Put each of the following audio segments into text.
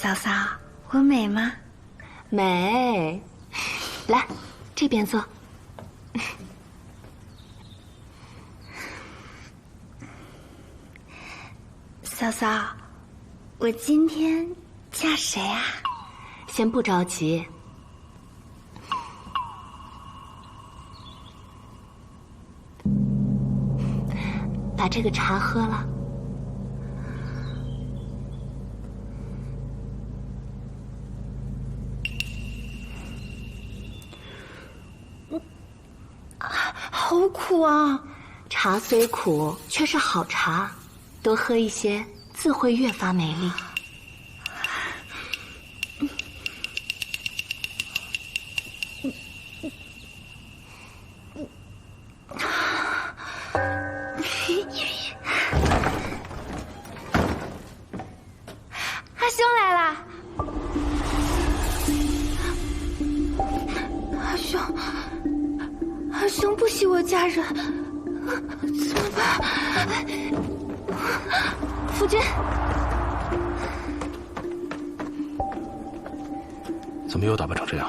嫂嫂，我美吗？美。来，这边坐。嫂嫂，我今天嫁谁啊？先不着急。把这个茶喝了。好苦啊！茶虽苦，却是好茶，多喝一些，自会越发美丽。阿兄来啦！阿兄不许我嫁人，怎么办？夫君，怎么又打扮成这样？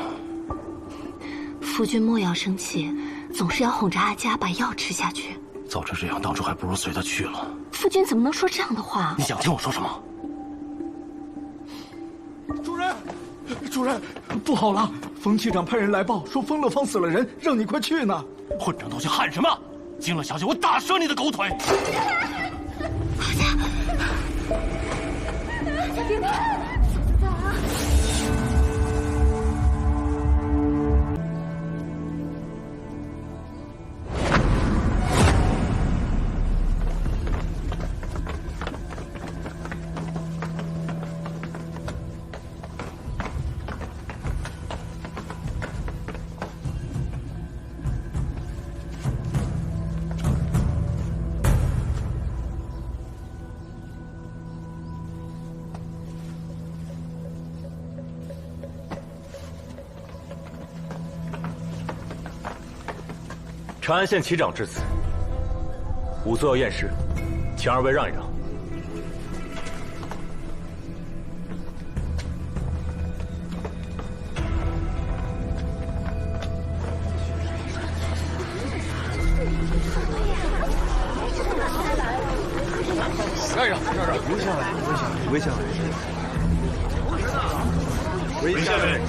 夫君莫要生气，总是要哄着阿佳把药吃下去。早知这样，当初还不如随他去了。夫君怎么能说这样的话？你想听我说什么？主人，主人，不好了！冯区长派人来报，说丰乐坊死了人，让你快去呢。混账东西，喊什么？惊了小姐，我打折你的狗腿！阿佳，别怕，嫂子在啊。长安县旗长至此，仵作要验尸，请二位让一让。让一让，让让，围下来，围下来，围下来。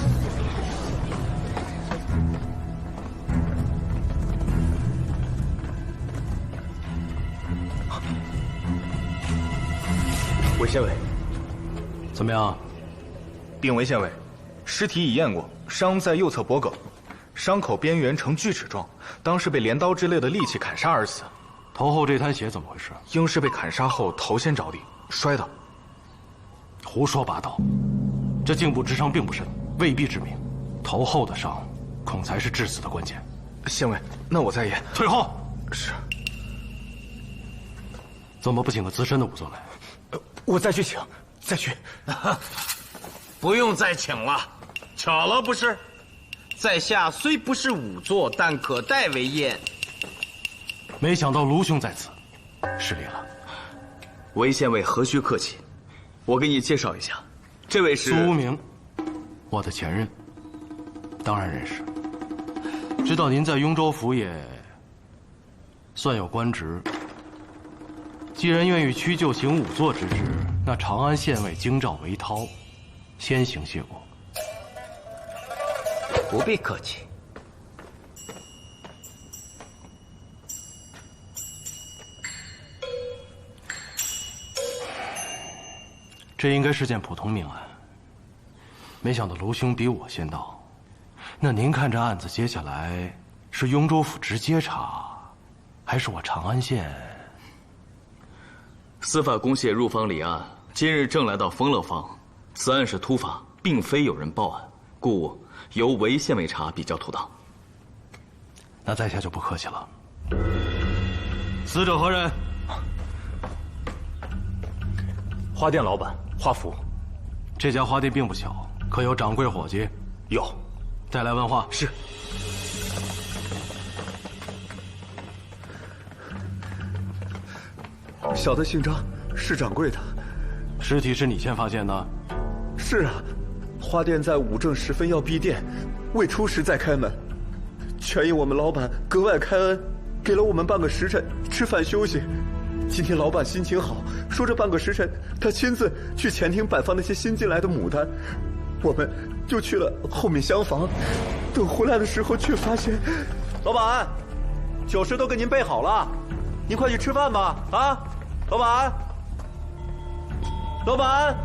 韦县尉，怎么样？禀韦县尉，尸体已验过，伤在右侧脖颈，伤口边缘呈锯齿状，当是被镰刀之类的利器砍杀而死。头后这滩血怎么回事？应是被砍杀后头先着地，摔倒。胡说八道！这颈部之伤并不深，未必致命，头后的伤恐才是致死的关键。县尉，那我再验。退后。是。怎么不请个资深的仵作来？我再去请，再去。不用再请了，巧了不是？在下虽不是仵作，但可代为验。没想到卢兄在此，失礼了。韦县尉何须客气，我给你介绍一下，这位是苏无名，我的前任，当然认识。知道您在雍州府也算有官职。既然愿意屈就行仵作之职，那长安县尉京兆韦涛，先行谢过。不必客气。这应该是件普通命案，没想到卢兄比我先到。那您看这案子接下来是雍州府直接查，还是我长安县？司法公廨入坊立案，今日正来到丰乐坊，此案是突发，并非有人报案，故由韦县尉查比较妥当。那在下就不客气了。死者何人？花店老板花福。这家花店并不小，可有掌柜伙计？有。再来问话。是。小的姓张，是掌柜的。尸体是你先发现的？是啊，花店在午正时分要闭店，未出时再开门。全因我们老板格外开恩，给了我们半个时辰吃饭休息。今天老板心情好，说这半个时辰他亲自去前厅摆放那些新进来的牡丹，我们就去了后面厢房。等回来的时候，却发现，老板，酒食都给您备好了，您快去吃饭吧。啊，老板，老板。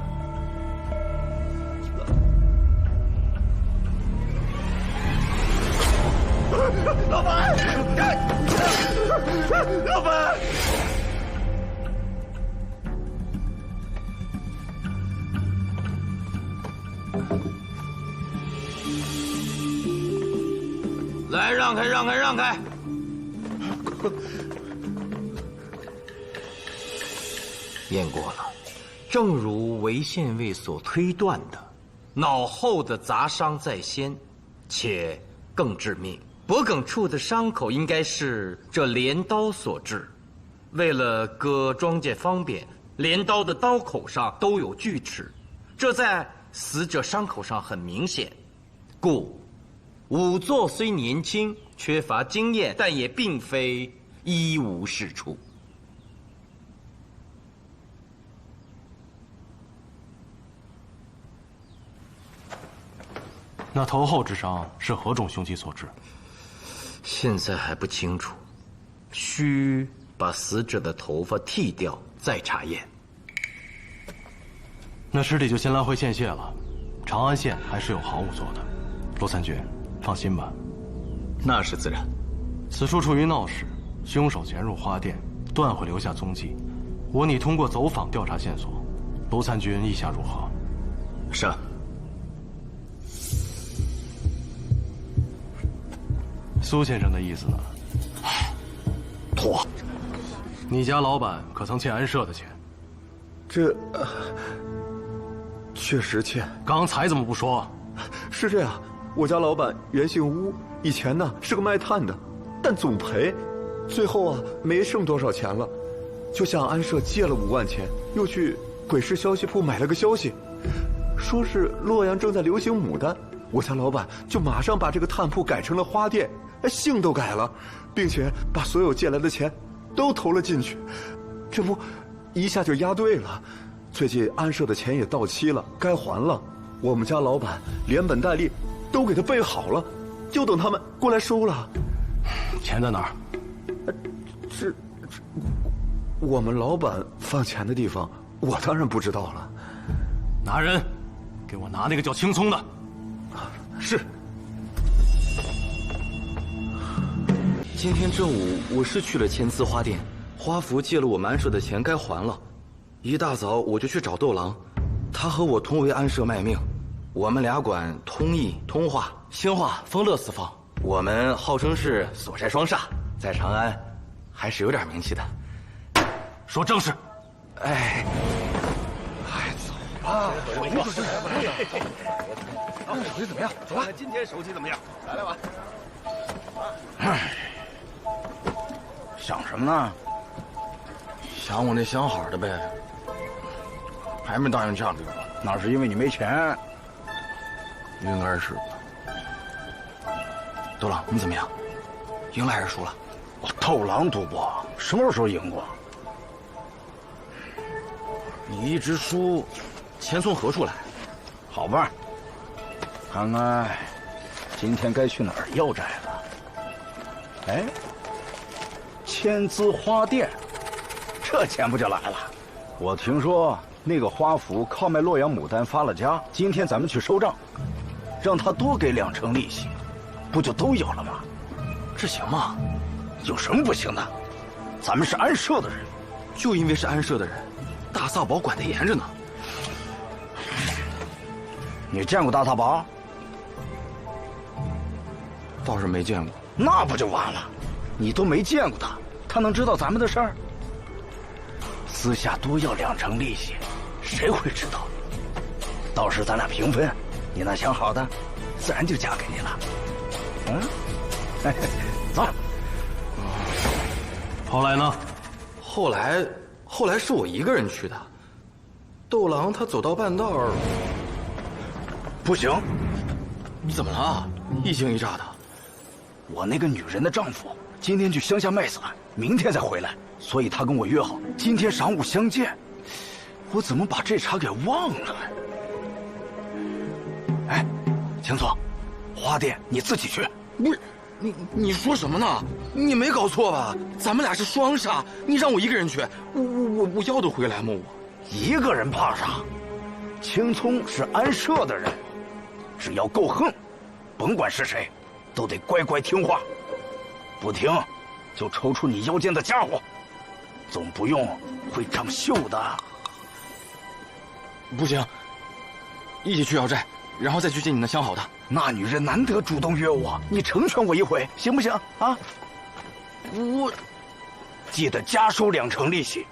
老板，老板，来，让开，让开，让开！验过了，正如韦县尉所推断的，脑后的砸伤在先，且更致命。脖颈处的伤口应该是这镰刀所致。为了割庄稼方便，镰刀的刀口上都有锯齿，这在死者伤口上很明显。故仵作虽年轻，缺乏经验，但也并非一无是处。那头后之伤是何种凶器所致？现在还不清楚，需把死者的头发剃掉再查验。那尸体就先来回献谢了。长安县还是有好仵作的，罗参军，放心吧。那是自然。此处处于闹市，凶手潜入花店，断会留下踪迹。我拟通过走访调查线索，罗参军意下如何？是。苏先生的意思呢？妥。你家老板可曾欠安社的钱？这，确实欠。刚才怎么不说？是这样，我家老板原姓乌，以前呢是个卖炭的，但总赔，最后啊没剩多少钱了，就向安社借了5万钱，又去鬼市消息铺买了个消息，说是洛阳正在流行牡丹，我家老板就马上把这个炭铺改成了花店。姓都改了，并且把所有借来的钱都投了进去，这不一下就押对了。最近安社的钱也到期了，该还了。我们家老板连本带利都给他备好了，就等他们过来收了。钱在哪儿？这我们老板放钱的地方，我当然不知道了。拿人，给我拿那个叫青葱的。是。今天正午，我是去了千姿花店，花福借了我们安社的钱该还了。一大早我就去找窦郎，他和我同为安社卖命，我们俩管通义、通化、兴化、丰乐4方。我们号称是所寨双煞，在长安还是有点名气的。说正事。哎，走吧。手气怎么样？走吧。今天手气怎么样？来吧。唉，想什么呢？想我那相好的呗。还没答应嫁给我，那是因为你没钱。应该是吧。窦郎，你怎么样？赢了还是输了？我斗狼赌博，什么时候赢过？你一直输，钱从何处来？好吧，看看今天该去哪儿要债了。哎，千姿花店，这钱不就来了？我听说那个花府靠卖洛阳牡丹发了家，今天咱们去收账，让他多给2成利息，不就都有了吗？这行吗？有什么不行的？咱们是安社的人，就因为是安社的人，大扫把管得严着呢。你见过大扫把？倒是没见过。那不就完了？你都没见过他，他能知道咱们的事儿？私下多要2成利息，谁会知道？到时咱俩平分，你那相好的，自然就嫁给你了。嗯，走。后来呢？后来是我一个人去的。窦郎他走到半道儿，不行，你怎么了？一惊一乍的。我那个女人的丈夫今天去乡下卖伞，明天再回来，所以他跟我约好今天晌午相见。我怎么把这茬给忘了？哎，青松，花店你自己去。不是，你说什么呢？你没搞错吧？咱们俩是双杀，你让我一个人去，我要得回来吗？我一个人怕啥？青葱是安社的人，只要够横，甭管是谁，都得乖乖听话。不听，就抽出你腰间的家伙，总不用会长锈的。不行，一起去要债，然后再去见你那相好的。那女人难得主动约我，你成全我一回，行不行啊？我记得加收2成利息，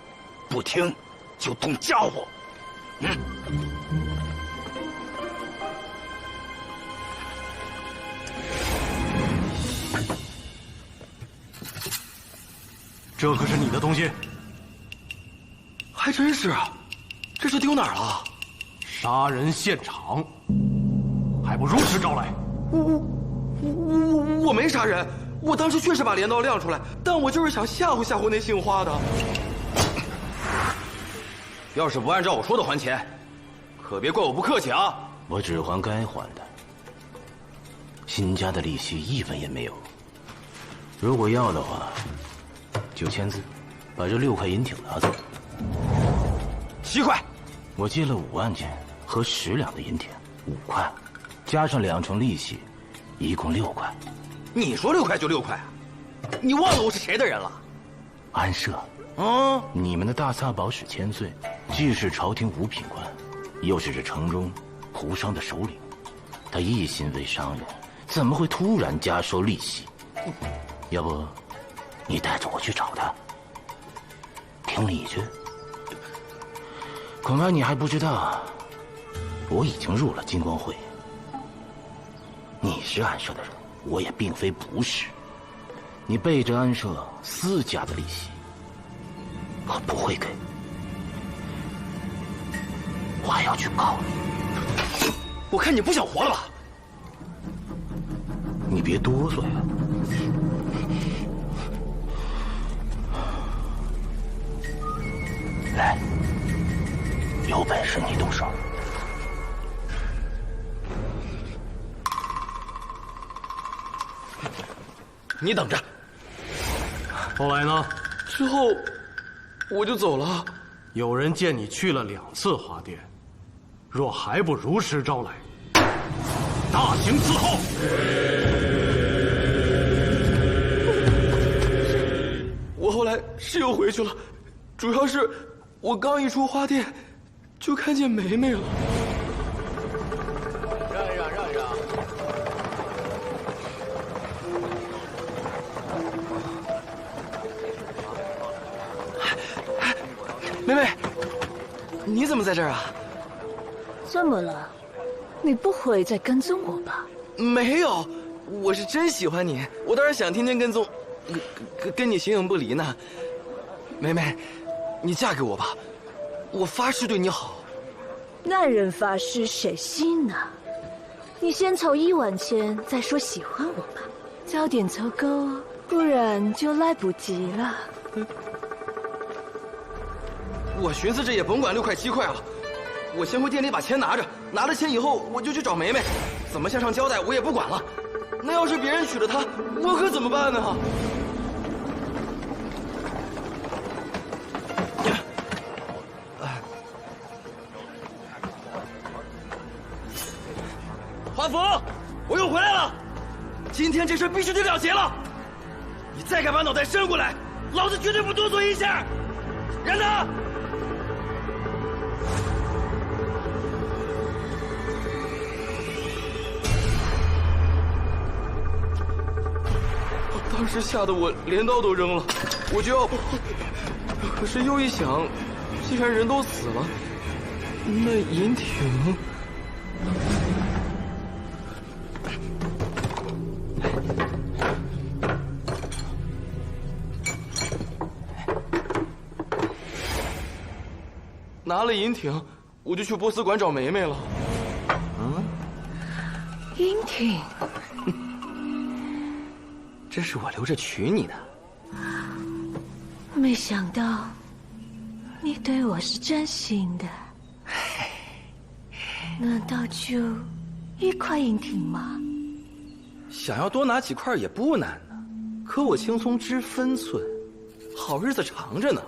不听就动家伙。这可是你的东西。还真是，这是丢哪儿了？杀人现场，还不如实招来！我没杀人，我当时确实把镰刀亮出来，但我就是想吓唬吓唬那姓花的。要是不按照我说的还钱，可别怪我不客气啊！我只还该还的，新加的利息1分也没有。如果要的话，就签字，把这6块银挺拿走。7块，我借了5万钱和10两的银挺，5块，加上2成利息，一共6块。你说6块就6块啊？你忘了我是谁的人了？安社。你们的大撒宝史千岁，既是朝廷五品官，又是这城中胡商的首领。他一心为商人，怎么会突然加收利息？要不，你带着我去找他，听你去。恐怕你还不知道，我已经入了金光会。你是安社的人，我也并非不是。你背着安社4家的利息，我不会给，我还要去告你。我看你不想活了吧？你别哆嗦呀！来，有本事你动手。你等着。后来呢？之后，我就走了。有人见你去了2次花店，若还不如实招来，大刑伺候。我后来是又回去了，主要是我刚一出花店，就看见梅梅了。让一让，让一让。梅梅，你怎么在这儿啊？怎么了？你不会再跟踪我吧？没有，我是真喜欢你，我当然想天天跟踪，跟你形影不离呢。梅梅，你嫁给我吧，我发誓对你好。男人发誓谁信呢？你先凑1万钱，再说喜欢我吧，早点凑够，不然就来不及了。我寻思这也甭管6块7块了，我先回店里把钱拿着，拿了钱以后我就去找梅梅，怎么向上交代我也不管了。那要是别人娶了她，我可怎么办呢？华福，我又回来了，今天这事必须得了结了。你再敢把脑袋伸过来，老子绝对不多做一下。人呢？当时吓得我镰刀都扔了，我就要，可是又一想，既然人都死了，那银挺，拿了银挺，我就去波斯馆找梅梅了。英挺，这是我留着娶你的。没想到你对我是真心的。难道就1块银挺吗？想要多拿几块也不难呢，可我青葱知分寸，好日子长着呢。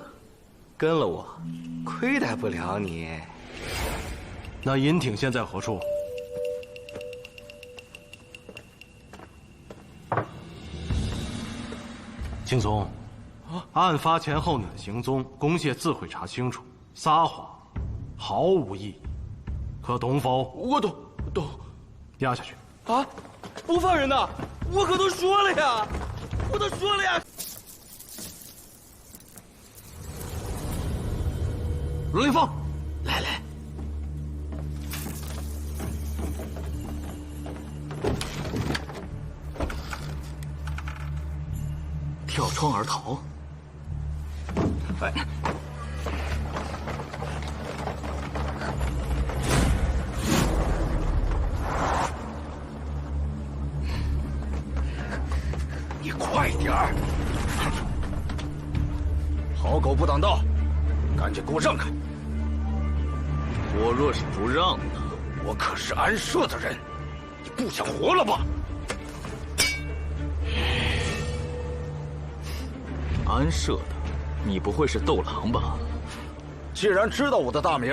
跟了我，亏待不了你。那银挺现在何处？青松，案发前后你的行踪，公谢自会查清楚。撒谎毫无意义，可懂否？我懂。押下去。啊，不放人呐！我可都说了呀，罗凌风，来，跳窗而逃。哎，你快点儿！好狗不挡道，赶紧给我让开！我若是不让呢？我可是安社的人，你不想活了吧？安社的，你不会是斗狼吧？既然知道我的大名，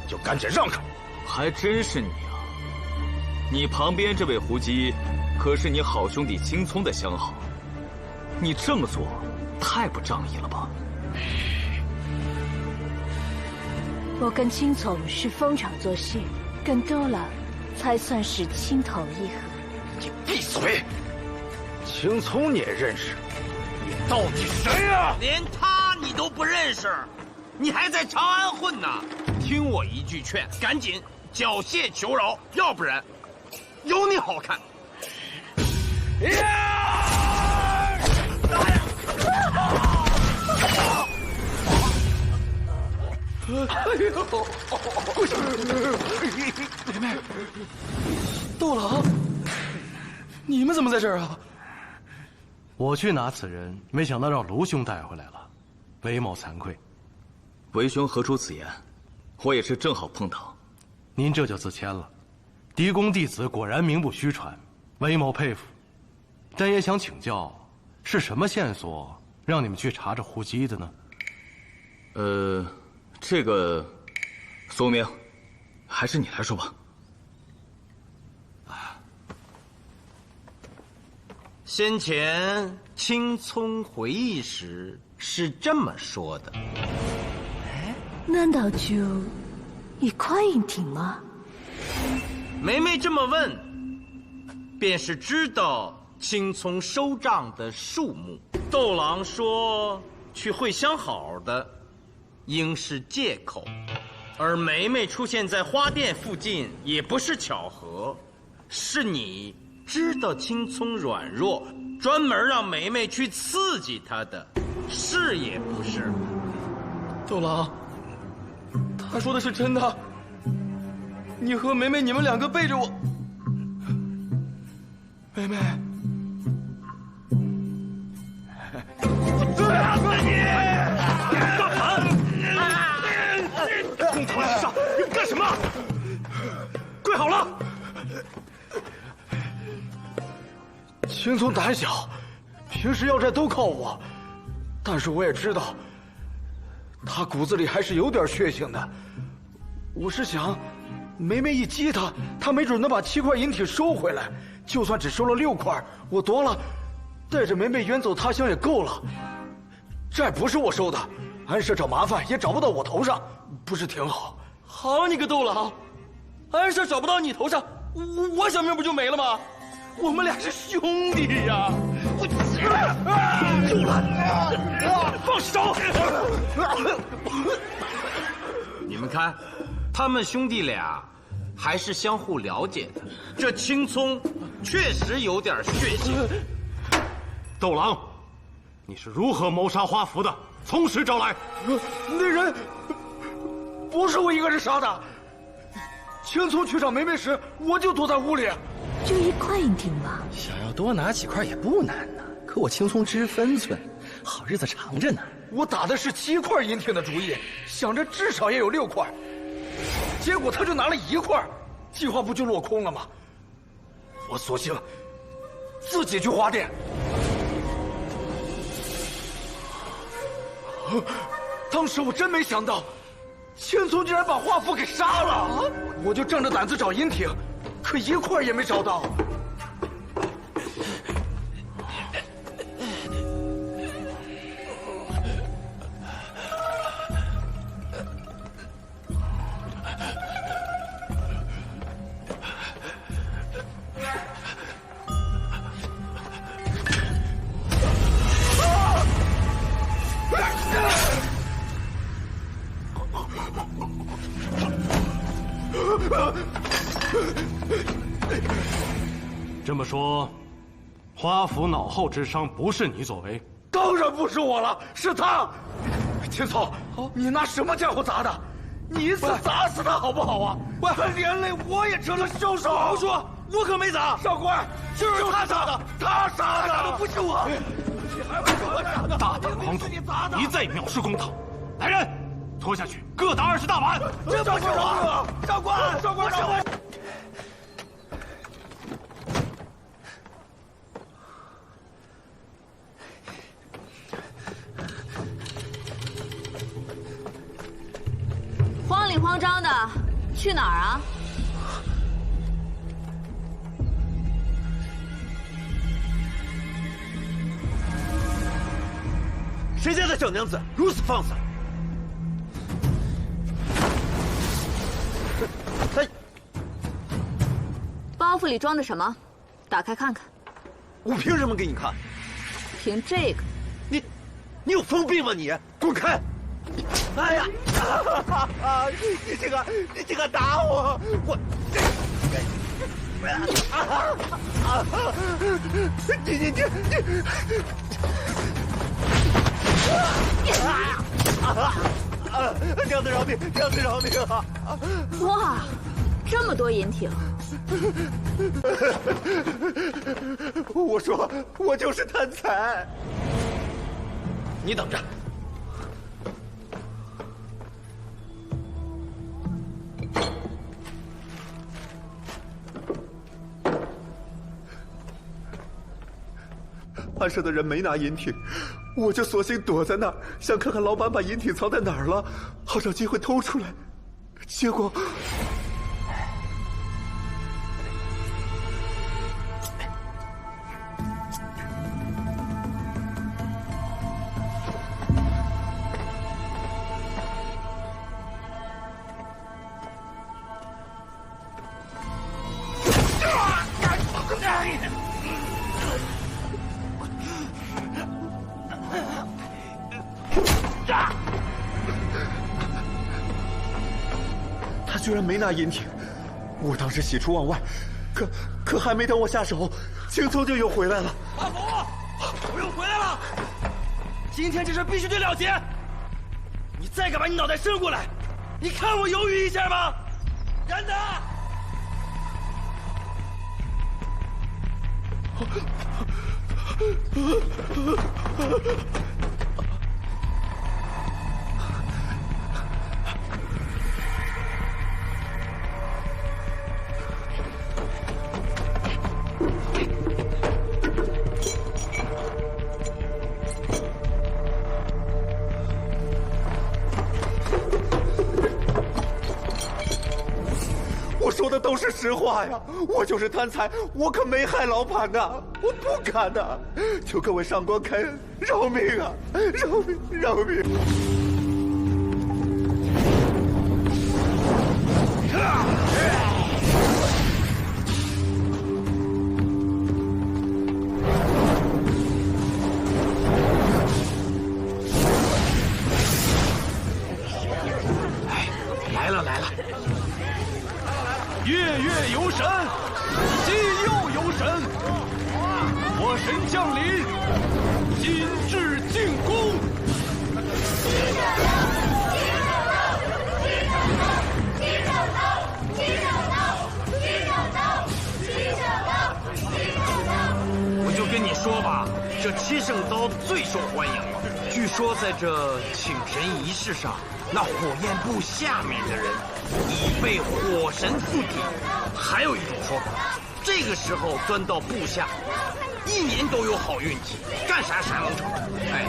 就赶紧让开！还真是你啊！你旁边这位胡姬，可是你好兄弟青葱的相好，你这么做，太不仗义了吧？我跟青葱是逢场作戏，跟斗狼才算是情投意合。你闭嘴！青葱你也认识？你到底谁呀？连他你都不认识，你还在长安混呢？听我一句劝，赶紧缴械求饶，要不然有你好看！哎呦！妹妹，斗狼，你们怎么在这儿啊？我去拿此人，没想到让卢兄带回来了，韦某惭愧。韦兄何出此言？我也是正好碰到。您这就自谦了，嫡公弟子果然名不虚传，韦某佩服。但也想请教，是什么线索让你们去查这胡姬的呢？这个，苏明，还是你来说吧。先前青葱回忆时是这么说的。难道就1块银挺吗？梅梅这么问，便是知道青葱收账的数目。斗狼说去会相好的，应是借口，而梅梅出现在花店附近也不是巧合，是你知道青葱软弱，专门让梅梅去刺激她的，是也不是？斗狼，他说的是真的。你和梅梅，你们两个背着我。梅梅，公堂之上，你们干什么？跪好了！青葱胆小，平时要债都靠我，但是我也知道，他骨子里还是有点血性的。我是想，梅梅一激他，他没准能把7块银挺收回来。就算只收了6块，我夺了，带着梅梅远走他乡也够了。债不是我收的，安社找麻烦也找不到我头上，不是挺好？好你个斗狼，安社找不到你头上，我小命不就没了吗？我们俩是兄弟呀！够了，放手！你们看，他们兄弟俩还是相互了解的。这青葱确实有点血性。斗狼，你是如何谋杀花福的？从实招来。那人不是我一个人杀的。青葱去找梅梅时，我就躲在屋里。就就1块银锭吗？想要多拿几块也不难呐，可我青葱知分寸，好日子长着呢。我打的是7块银锭的主意，想着至少也有6块，结果他就拿了1块，计划不就落空了吗？我索性自己去花店。当时我真没想到，千聪竟然把华府给杀了，我就仗着胆子找银锭，可1块也没找到。这么说，花府脑后之伤不是你所为？当然不是我了，是他。秦操，你拿什么家伙砸的？你一次砸死他好不好啊？他连累我也成了凶手。胡说，我可没砸。少官，就是他杀的，他杀的，不是我。你还会说我杀的？大胆狂徒，一再藐视公堂！来人，拖下去，各打20大板。这不是我，少官，少官，少官。慌里慌张的，去哪儿啊？谁家的小娘子如此放肆？包袱里装的什么？打开看看。我凭什么给你看？凭这个。你有疯病吗你？滚开！哎呀！你这个打我！娘子饶命！娘子饶命啊！哇，这么多银锭！我说我就是贪财。你等着。安社的人没拿银锭，我就索性躲在那儿，想看看老板把银锭藏在哪儿了，好找机会偷出来。结果，他居然没拿银锭，我当时喜出望外，可还没等我下手，青葱就又回来了。阿福，我又回来了！今天这事必须得了结！你再敢把你脑袋伸过来，你看我犹豫一下吗？冉德！我说的都是实话呀，我就是贪财，我可没害老板呐，我不敢呐！求各位上官开恩，饶命啊！饶命！饶命！来了来了！月月有神，今又有神，我神降临，今至进宫。鸡手刀，鸡手刀，鸡手刀，鸡手刀，鸡手刀。最受欢迎了。据说在这请神仪式上，那火焰部下面的人已被火神附体。还有一种说法，这个时候钻到部下，1年都有好运气，干啥啥能成。哎。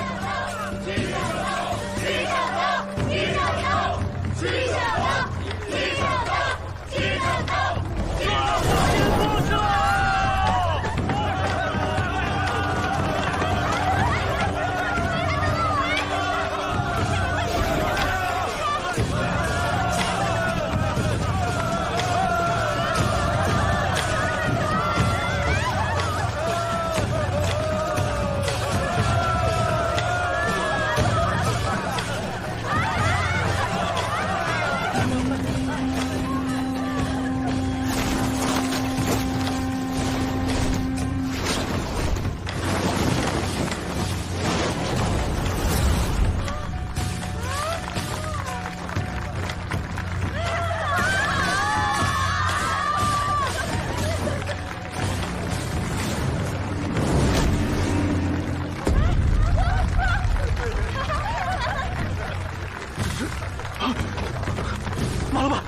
马老板，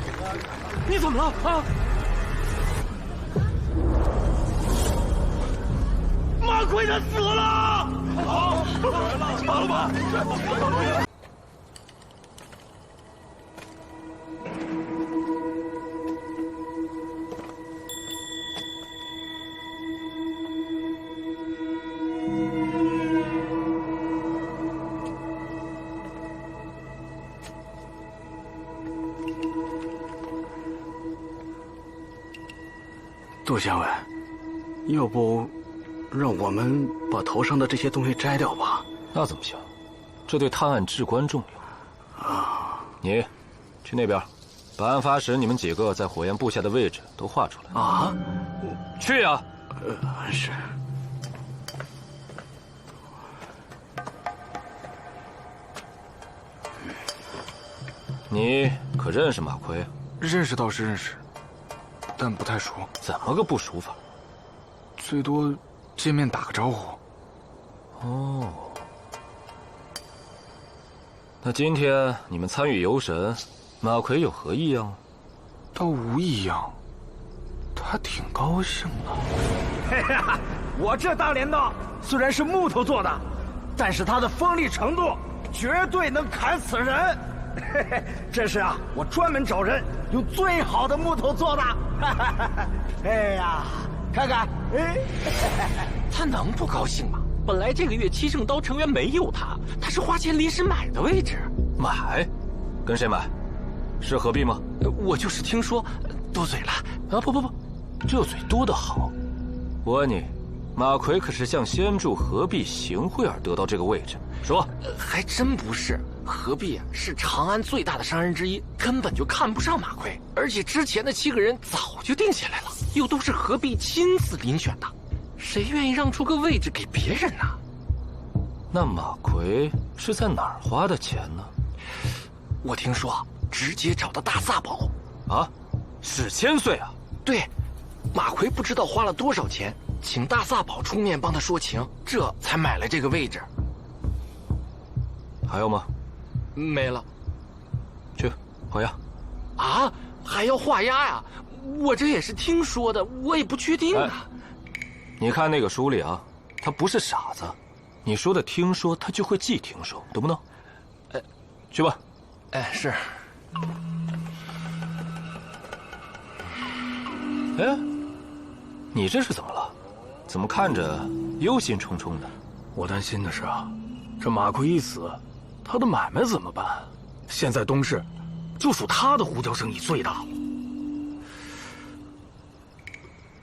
你怎么了啊？马奎他死了！啊，马老板。杜县委，要不让我们把头上的这些东西摘掉吧？那怎么行？这对探案至关重要。啊！你去那边，把案发时你们几个在火焰部下的位置都画出来。啊！去呀！是。你可认识马奎？认识倒是认识。但不太熟。怎么个不熟法？最多见面打个招呼。哦，那今天你们参与游神，马奎有何异样？倒无异样，他挺高兴的。嘿呀，我这大镰刀虽然是木头做的，但是它的锋利程度绝对能砍死人。嘿嘿，这是啊，我专门找人用最好的木头做的。哎呀，看看，哎，他能不高兴吗？本来这个月七圣刀成员没有他，他是花钱临时买的位置。买？跟谁买？是何必吗？我就是听说，多嘴了啊！不，这嘴多得好。我问你，马奎可是向先助何必行贿而得到这个位置？说，还真不是。何必啊？是长安最大的商人之一，根本就看不上马奎，而且之前的7个人早就定下来了，又都是何必亲自遴选的，谁愿意让出个位置给别人呢？那马奎是在哪儿花的钱呢？我听说直接找到大萨宝。啊，史千岁啊！对，马奎不知道花了多少钱，请大萨宝出面帮他说情，这才买了这个位置。还有吗？没了。去画押。啊，还要画押呀？我这也是听说的，我也不确定啊。你看那个书里啊，他不是傻子，你说的听说他就会记听说，懂不懂？去吧。是。哎，你这是怎么了？怎么看着忧心忡忡的？我担心的是啊，这马奎一死，他的买卖怎么办？现在东市，就属他的胡椒生意最大。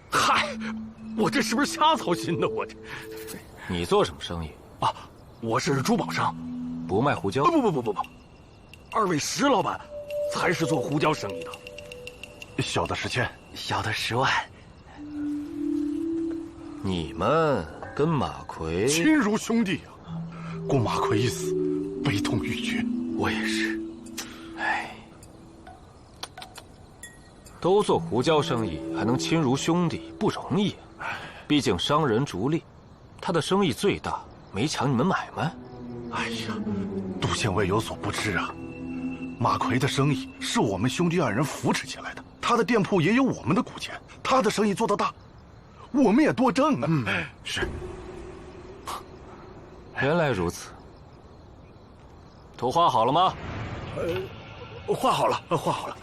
嗨，我这是不是瞎操心呢？我这，你做什么生意啊？我是珠宝商，不卖胡椒。不，二位石老板才是做胡椒生意的。小的10千，小的10万。你们跟马奎亲如兄弟啊！顾马奎一死，悲痛欲绝。我也是。哎，都做胡椒生意，还能亲如兄弟，不容易。毕竟商人逐利，他的生意最大，没抢你们买卖？哎呀，杜县尉有所不知啊，马奎的生意是我们兄弟二人扶持起来的，他的店铺也有我们的股钱，他的生意做得大，我们也多挣啊。是。原来如此。图画好了吗？画好了，画好了。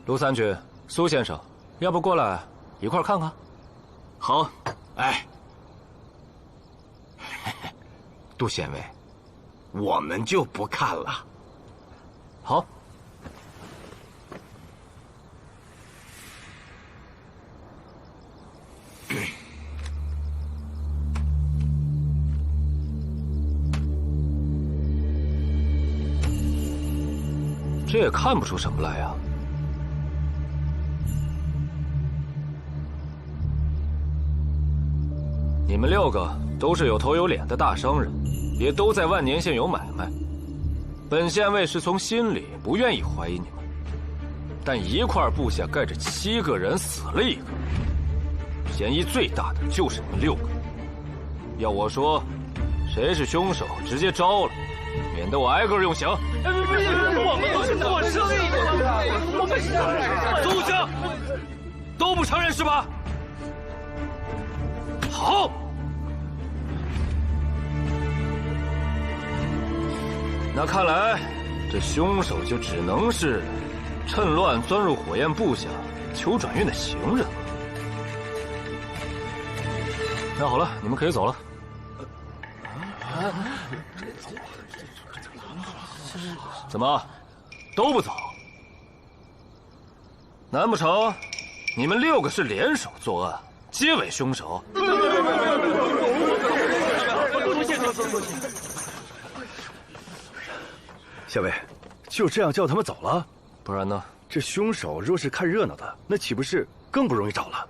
卢三军、苏先生，要不过来一块看看？好。哎，杜县尉，我们就不看了。好。这也看不出什么来呀。你们6个都是有头有脸的大商人，也都在万年县有买卖。本县尉是从心里不愿意怀疑你们，但一块布下盖着7个人，死了1个，嫌疑最大的就是你们6个。要我说，谁是凶手，直接招了，免得我挨个用刑。我们都是做生意的，我们是苏家，都不承认是吧？好。那看来，这凶手就只能是趁乱钻入火焰部下求转运的行人了。那好了，你们可以走了。怎么，都不走？难不成你们6个是联手作案，皆为凶手？县尉，就这样叫他们走了？不然呢？这凶手若是看热闹的，那岂不是更不容易找了？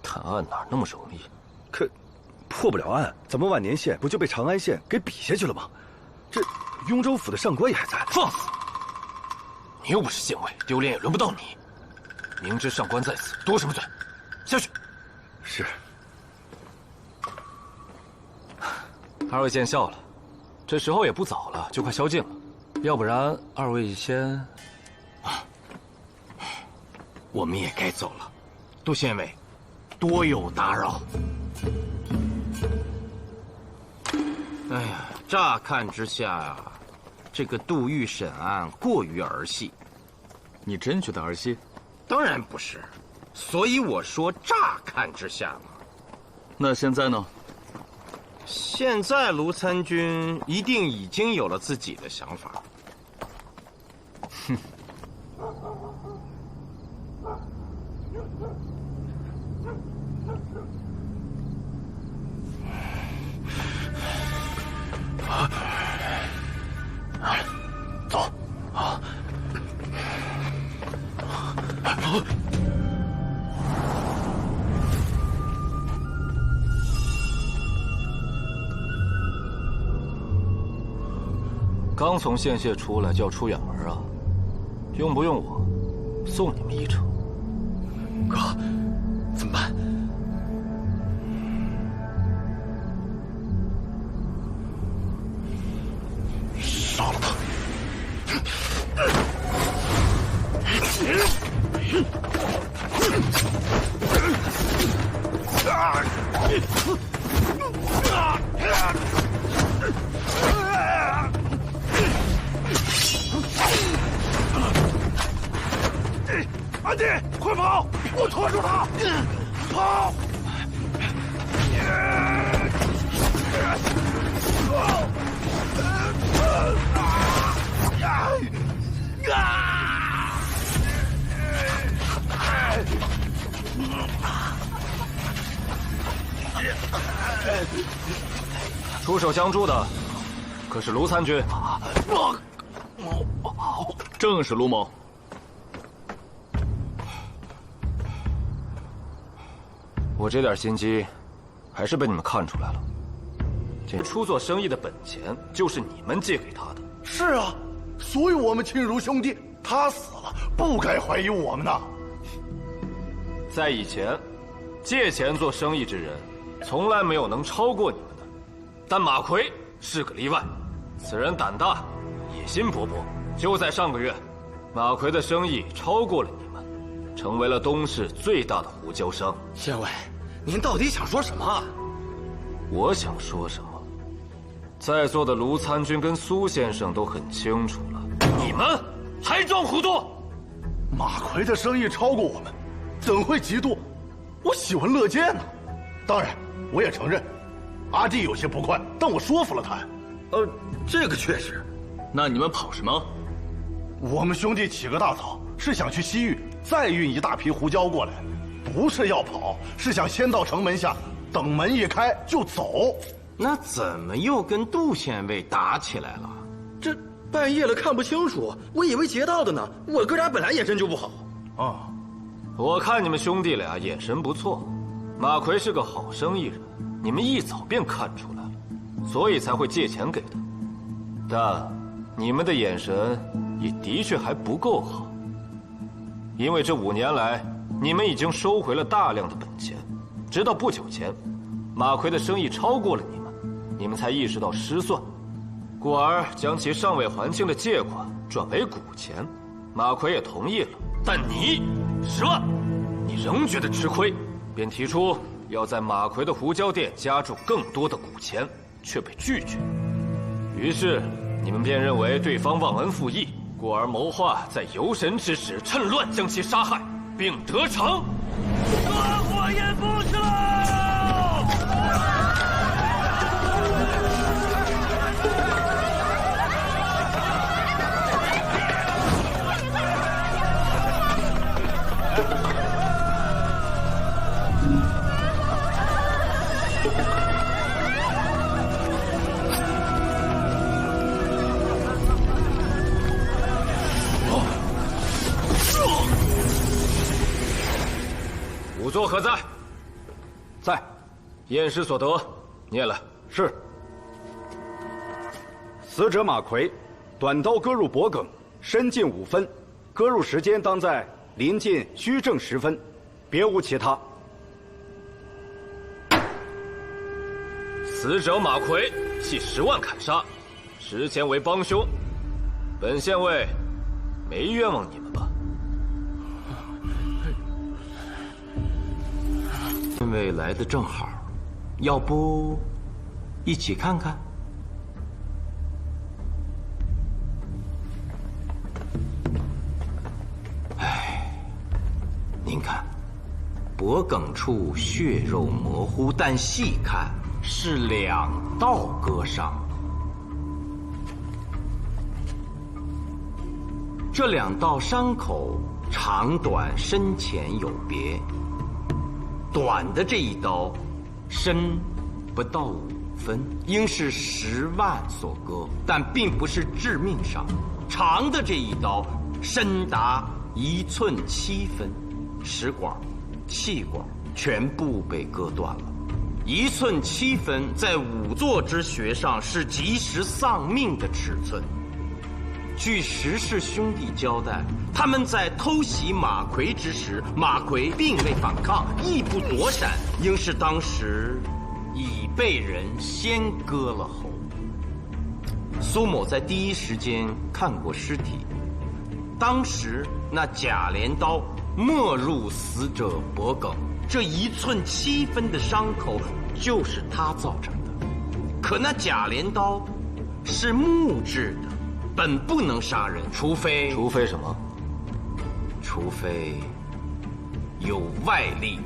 探案哪那么容易？可破不了案，咱们万年县不就被长安县给比下去了吗？这雍州府的上官也还在。放肆！你又不是县尉，丢脸也轮不到你。明知上官在此，多什么罪？下去。是。2位见笑了，这时候也不早了，就快宵禁了。要不然2位先……我们也该走了。杜县尉，多有打扰。哎呀，乍看之下，这个杜预审案过于儿戏。你真觉得儿戏？当然不是，所以我说乍看之下嘛。那现在呢？现在卢参军一定已经有了自己的想法。哼。走。刚从县械出来就要出远门啊？用不用我送你们一程？哥，怎么办？杀了他！安迪，快跑！我拖住他！跑！出手相助的可是卢参军。正是卢某。我这点心机，还是被你们看出来了。这初做生意的本钱，就是你们借给他的。是啊，所以我们亲如兄弟。他死了，不该怀疑我们呐。在以前，借钱做生意之人，从来没有能超过你们的。但马奎是个例外，此人胆大，野心勃勃。就在上个月，马奎的生意超过了你们，成为了东市最大的胡椒商。县尉，您到底想说什么？我想说什么，在座的卢参军跟苏先生都很清楚了，你们还装糊涂？马奎的生意超过我们，怎会嫉妒？我喜闻乐见呢。当然，我也承认，阿弟有些不快，但我说服了他呀。这个确实。那你们跑什么？我们兄弟起个大早，是想去西域再运一大批胡椒过来，不是要跑，是想先到城门下，等门一开就走。那怎么又跟杜县尉打起来了？这半夜了看不清楚，我以为劫道的呢。我哥俩本来眼神就不好。我看你们兄弟俩眼神不错，马奎是个好生意人，你们一早便看出来了，所以才会借钱给他。但你们的眼神也的确还不够好，因为这5年来，你们已经收回了大量的本钱，直到不久前，马奎的生意超过了你们才意识到失算，故而将其尚未还清的借款转为股钱，马奎也同意了。但你10万，你仍觉得吃亏，便提出要在马奎的胡椒店加注更多的股钱，却被拒绝。于是你们便认为对方忘恩负义，故而谋划在游神之时趁乱将其杀害，并得逞。断火焰不赦！仵作何在？在。验尸所得，念来。是。死者马奎，短刀割入脖颈，深近5分，割入时间当在临近虚正10分，别无其他。死者马奎系10万砍杀，实前为帮凶。本县尉没冤枉你们吧？县尉来的正好，要不一起看看？您看，脖颈处血肉模糊，但细看是2道割伤。这2道伤口长短深浅有别，短的这一刀，深不到5分，应是10万所割，但并不是致命伤。长的这一刀，深达1寸7分。食管、气管全部被割断了，1寸7分，在仵作之学上是及时丧命的尺寸。据石氏兄弟交代，他们在偷袭马奎之时，马奎并未反抗，亦不躲闪，应是当时已被人先割了喉。苏某在第一时间看过尸体，当时那假镰刀没入死者脖颈，这1寸7分的伤口就是他造成的。可那假镰刀是木质的，本不能杀人，除非什么？除非有外力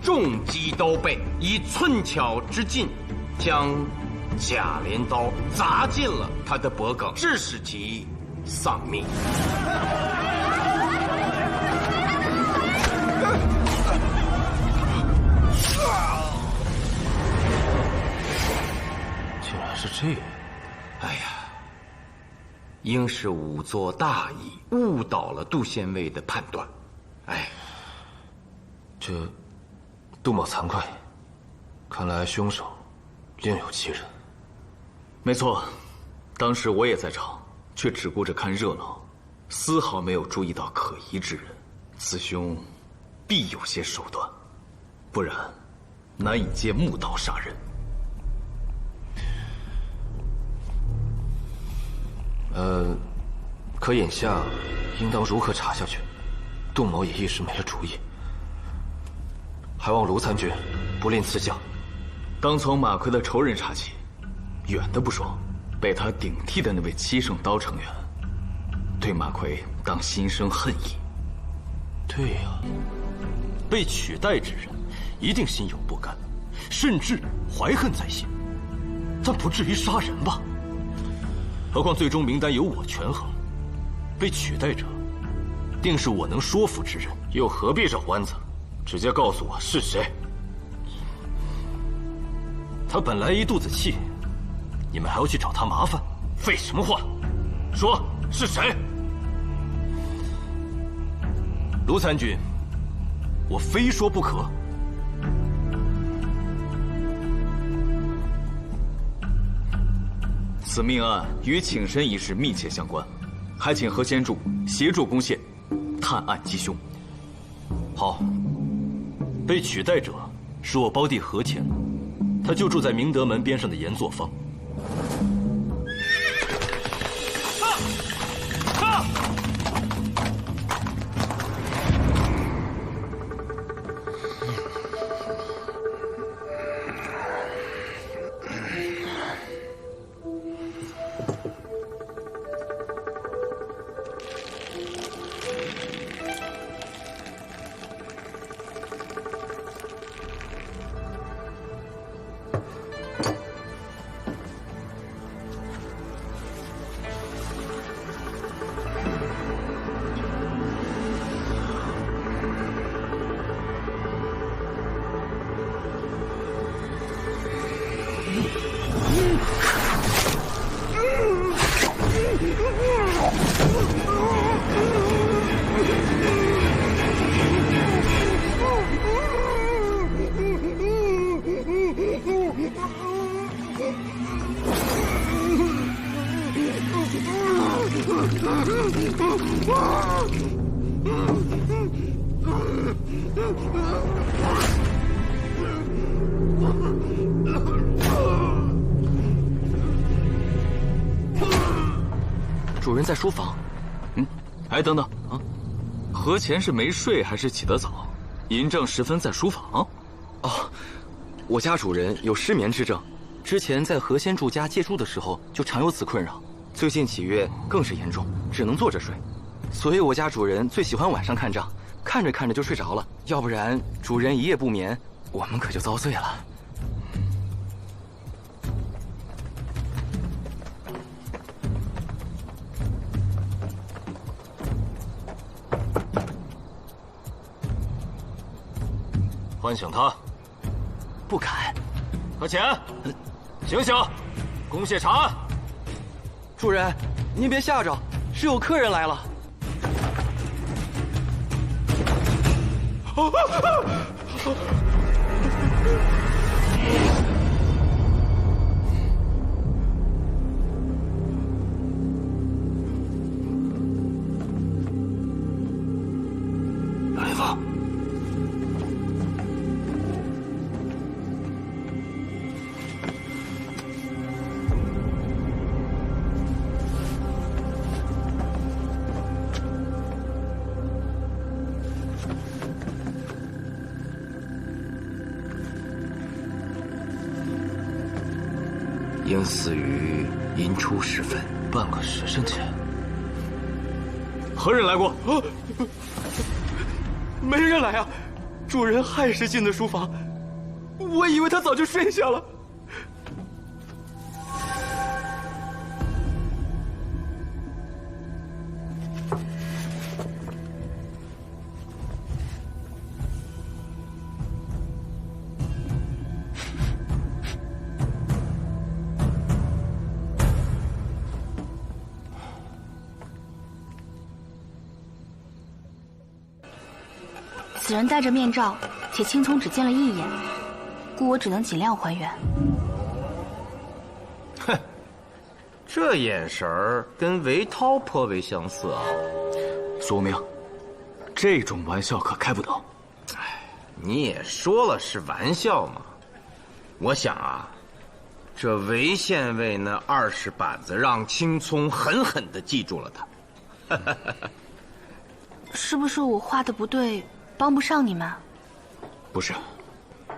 重击刀背，以寸巧之劲将假镰刀砸进了他的脖颈，致使其丧命。竟然是这样！哎呀，应是仵作大意，误导了杜县尉的判断。哎，这杜某惭愧，看来凶手另有其人。没错，当时我也在场，却只顾着看热闹，丝毫没有注意到可疑之人。此凶必有些手段，不然难以借木刀杀人。可眼下应当如何查下去？杜某也一时没了主意，还望卢参军不吝赐教。当从马奎的仇人查起，远的不说，被他顶替的那位7圣刀成员，对马奎当心生恨意。对呀，被取代之人一定心有不甘，甚至怀恨在心，但不至于杀人吧？何况最终名单由我权衡，被取代者定是我能说服之人，又何必绕弯子，直接告诉我是谁？他本来一肚子气，你们还要去找他麻烦，废什么话？说是谁？卢参军，我非说不可。此命案与请神一事密切相关，还请何先助协助攻陷，探案缉凶。好，被取代者是我胞弟何乾，他就住在明德门边上的盐作坊。主人在书房。哎，等等啊，何乾是没睡还是起得早？嬴政时分在书房？哦，我家主人有失眠之症，之前在何先住家借住的时候就常有此困扰，最近几月更是严重，只能坐着睡。所以我家主人最喜欢晚上看账，看着看着就睡着了，要不然主人一夜不眠，我们可就遭罪了。唤醒他。不敢。何乾，醒醒，攻陷长安。主人，您别吓着，是有客人来了。杨连峰，应死于寅初时分，半个时辰前。何人来过？没人来啊！主人亥时进的书房，我以为他早就睡下了。此人戴着面罩，且青葱只见了一眼，故我只能尽量还原。哼，这眼神儿跟韦涛颇为相似啊。苏明，这种玩笑可开不得。你也说了是玩笑嘛。我想啊，这韦县尉那20板子让青葱狠狠地记住了他。是不是我画的不对，帮不上你们？不是，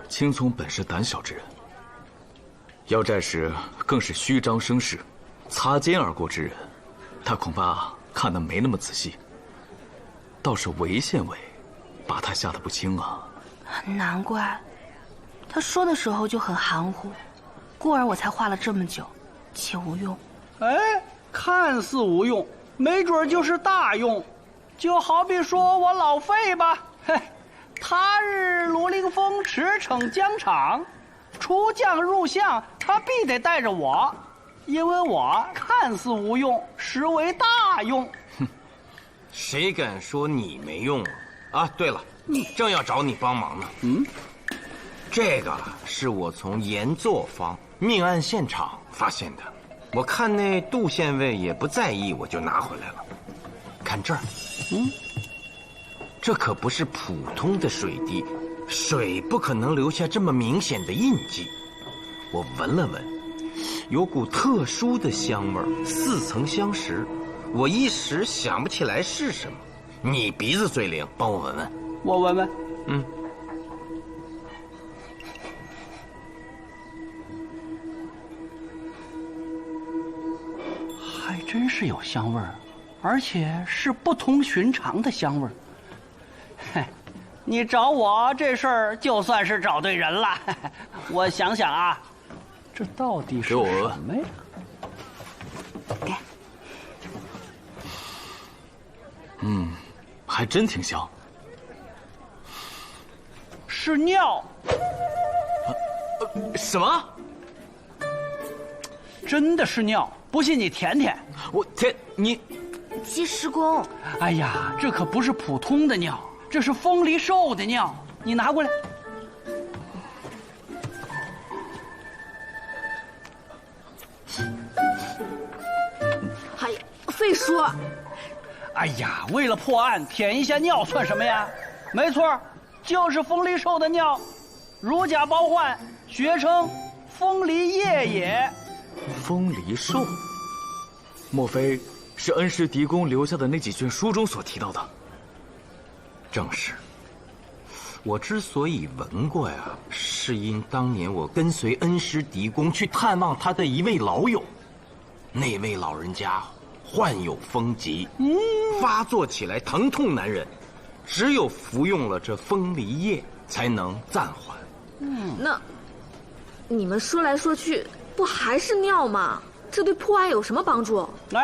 青葱本是胆小之人，要债时更是虚张声势，擦肩而过之人，他恐怕看得没那么仔细。倒是韦县尉，把他吓得不轻啊。难怪，他说的时候就很含糊，故而我才画了这么久，且无用。哎，看似无用，没准就是大用。就好比说我老费吧，嘿，他日庐陵风，驰骋疆场，出将入相，他必得带着我，因为我看似无用，实为大用。哼，谁敢说你没用啊？啊，对了，正要找你帮忙呢。这个是我从盐作坊命案现场发现的，我看那杜县尉也不在意，我就拿回来了。看这儿，这可不是普通的水滴，水不可能留下这么明显的印记。我闻了闻，有股特殊的香味，似曾相识，我一时想不起来是什么。你鼻子最灵，帮我闻闻。我闻闻。还真是有香味儿，而且是不同寻常的香味儿。嘿，你找我这事儿就算是找对人了。我想想啊，这到底是什么呀？给。还真挺香。是尿。什么？真的是尿，不信你舔舔。我舔你。鸡师公。哎呀，这可不是普通的尿，这是风梨兽的尿。你拿过来。哎呀，费叔。哎呀，为了破案，舔一下尿算什么呀？没错，就是风梨兽的尿，如假包换，学称风梨液也。风梨兽，莫非是恩师狄公留下的那几卷书中所提到的？正是。我之所以闻过呀，是因当年我跟随恩师狄公去探望他的一位老友，那位老人家患有风疾，发作起来疼痛难忍，只有服用了这风梨液才能暂缓。那你们说来说去，不还是尿吗？这对破案有什么帮助？哎，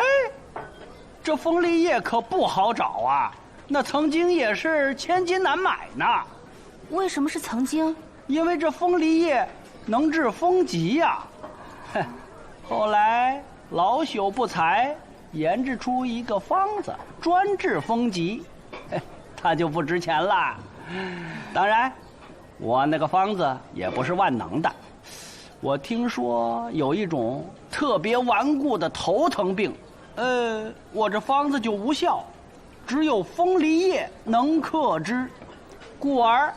这风梨液可不好找啊，那曾经也是千金难买呢。为什么是曾经？因为这风梨液能治风疾呀。哼，后来老朽不才，研制出一个方子，专治风疾，它就不值钱了。当然，我那个方子也不是万能的。我听说有一种特别顽固的头疼病，我这方子就无效，只有风梨液能克之，故而，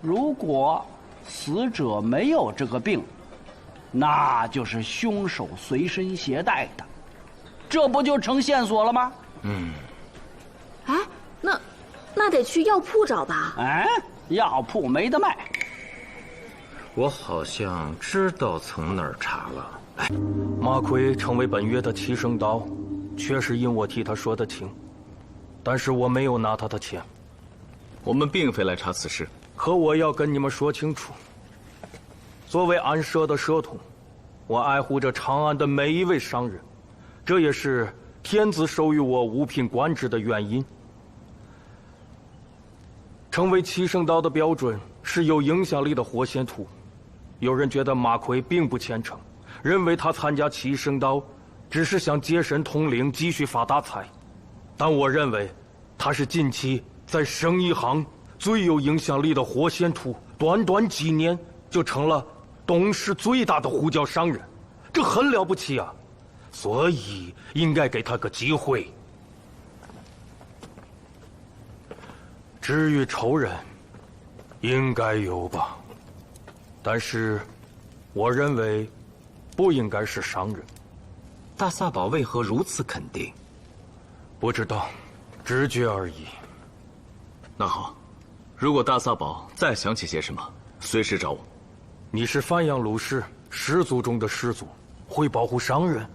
如果死者没有这个病，那就是凶手随身携带的，这不就成线索了吗？哎，那得去药铺找吧？哎，药铺没得卖。我好像知道从哪儿查了。哎，马奎成为本约的齐声刀，确实因我替他说得清，但是我没有拿他的钱。我们并非来查此事，可我要跟你们说清楚，作为安社的社童，我爱护着长安的每一位商人，这也是天子授予我五品官职的原因。成为齐声刀的标准是有影响力的活仙徒。有人觉得马奎并不虔诚，认为他参加齐声刀只是想结神通灵，继续发大财。但我认为他是近期在生意行最有影响力的活仙徒，短短几年就成了东市最大的胡椒商人，这很了不起啊！所以应该给他个机会。至于仇人，应该有吧，但是，我认为，不应该是商人。大萨宝为何如此肯定？不知道，直觉而已。那好，如果大萨宝再想起些什么，随时找我。你是范阳鲁氏始祖中的始祖，会保护商人？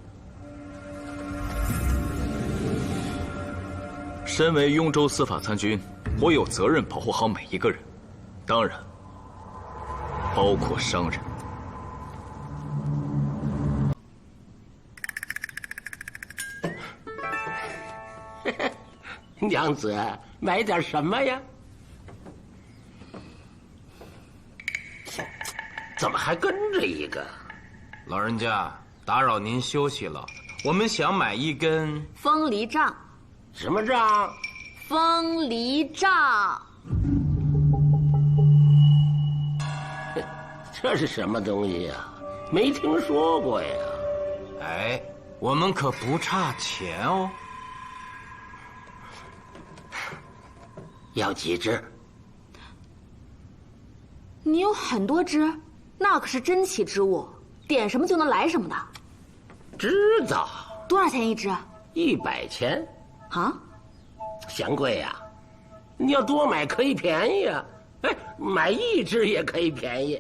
身为雍州司法参军，我有责任保护好每一个人，当然，包括商人。娘子，买点什么呀？怎么还跟着一个？老人家，打扰您休息了。我们想买一根风梨杖。什么杖？风梨杖。这是什么东西呀？没听说过呀。哎，我们可不差钱哦。要几只？你有很多只，那可是珍奇之物，点什么就能来什么的。知道。多少钱一只？100钱。啊？嫌贵呀？你要多买可以便宜啊！哎，买1只也可以便宜，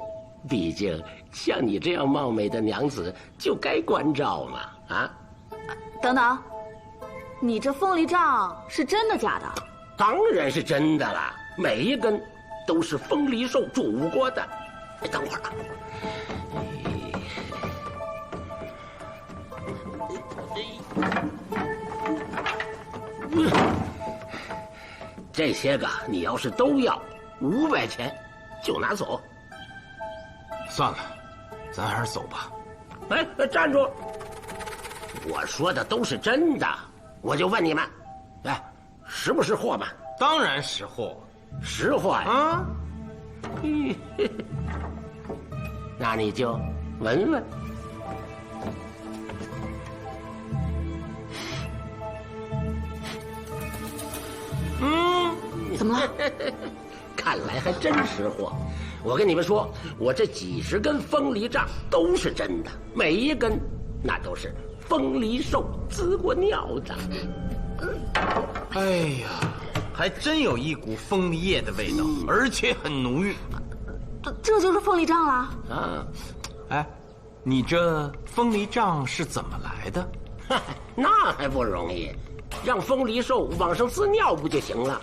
毕竟像你这样貌美的娘子就该关照嘛！啊？等等，你这风梨杖是真的假的？当然是真的啦，每一根都是风梨兽煮过的。哎，等会儿啊，这些个你要是都要，500钱就拿走。算了，咱还是走吧。哎，站住！我说的都是真的，我就问你们，哎。识不识货嘛？当然识货，识货呀！啊，那你就闻闻。怎么了？看来还真识货。我跟你们说，我这几10根风梨杖都是真的，每一根那都是风梨兽滋过尿的。哎呀，还真有一股风梨叶的味道，而且很浓郁。这就是风梨杖啦？啊，哎，你这风梨杖是怎么来的？那还不容易，让风梨兽往上滋尿不就行了？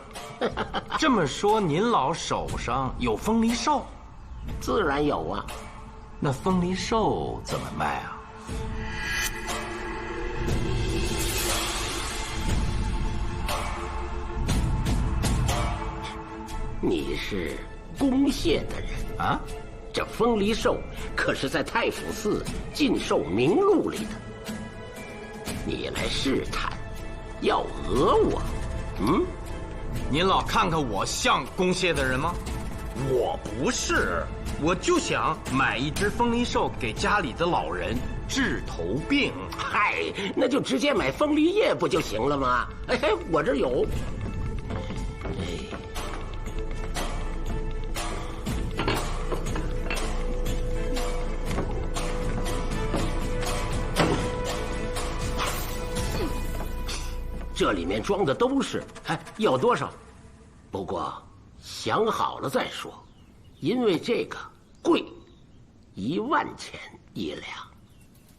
这么说，您老手上有风梨兽？自然有啊。那风梨兽怎么卖啊？你是攻陷的人啊？这风梨兽可是在太府寺禁兽名录里的。你来试探，要讹我？嗯？您老看看我像攻陷的人吗？我不是，我就想买一只风梨兽给家里的老人治头病。嗨，那就直接买风梨叶不就行了吗？哎，我这有。这里面装的都是，哎，要多少？不过想好了再说，因为这个贵，1万钱1两。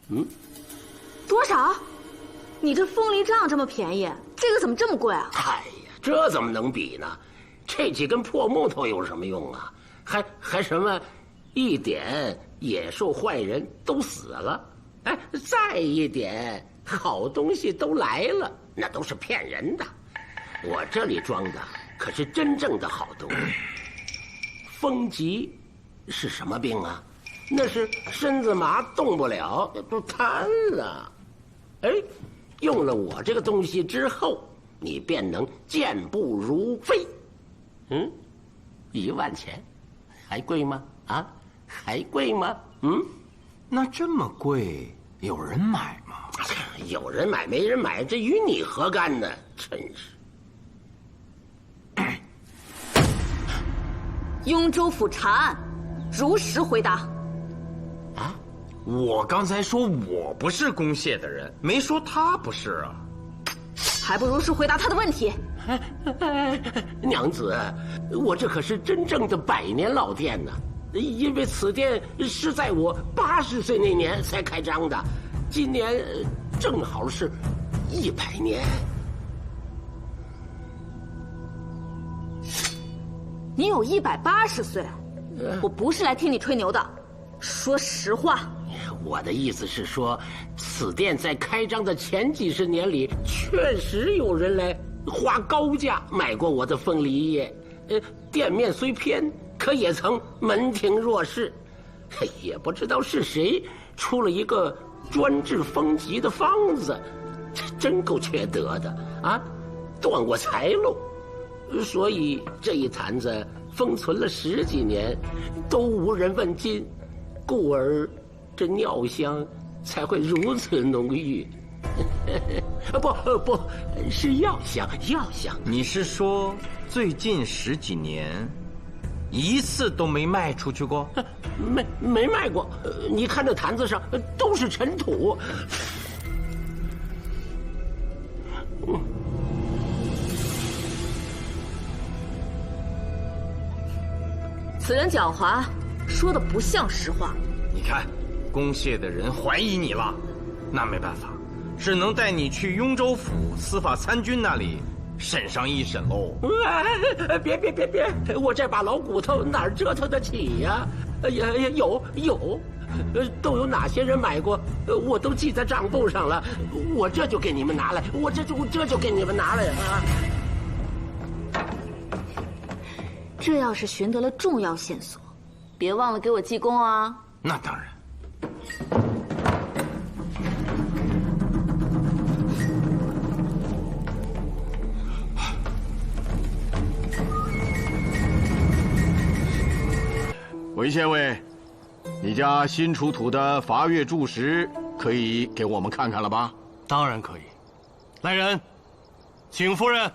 嗯，多少？你这风梨杖这么便宜，这个怎么这么贵啊？哎呀，这怎么能比呢？这几根破木头有什么用啊？还什么，一点野兽坏人都死了，哎，再一点好东西都来了。那都是骗人的，我这里装的可是真正的好东西。风疾是什么病啊？那是身子麻动不了，都瘫了。哎，用了我这个东西之后，你便能健步如飞。嗯，1万钱，还贵吗？啊，还贵吗？嗯，那这么贵，有人买吗？有人买没人买，这与你何干呢？真是。雍州府查案，如实回答。我刚才说我不是攻谢的人，没说他不是啊。还不如实回答他的问题。娘子，我这可是真正的100年老店呢，因为此店是在我80岁那年才开张的，今年正好是100年。你有180岁，我不是来听你吹牛的，说实话。我的意思是说，此店在开张的前几十年里，确实有人来花高价买过我的凤梨叶。店面虽偏，可也曾门庭若市。也不知道是谁出了一个专治风疾的方子，真够缺德的啊！断我财路。所以这一坛子封存了10几年，都无人问津，故而这尿香才会如此浓郁。不是药香，药香。你是说最近10几年，一次都没卖出去过？没卖过。你看这坛子上都是尘土。此人狡猾，说的不像实话。你看，攻谢的人怀疑你了，那没办法，只能带你去雍州府司法参军那里审上一审喽。别！我这把老骨头哪儿折腾得起呀？有，都有哪些人买过，我都记在账簿上了。我这就给你们拿来，我这就给你们拿来啊！这要是寻得了重要线索，别忘了给我记功啊！那当然。韦县尉，你家新出土的伐越柱石可以给我们看看了吧？当然可以。来人，请夫人。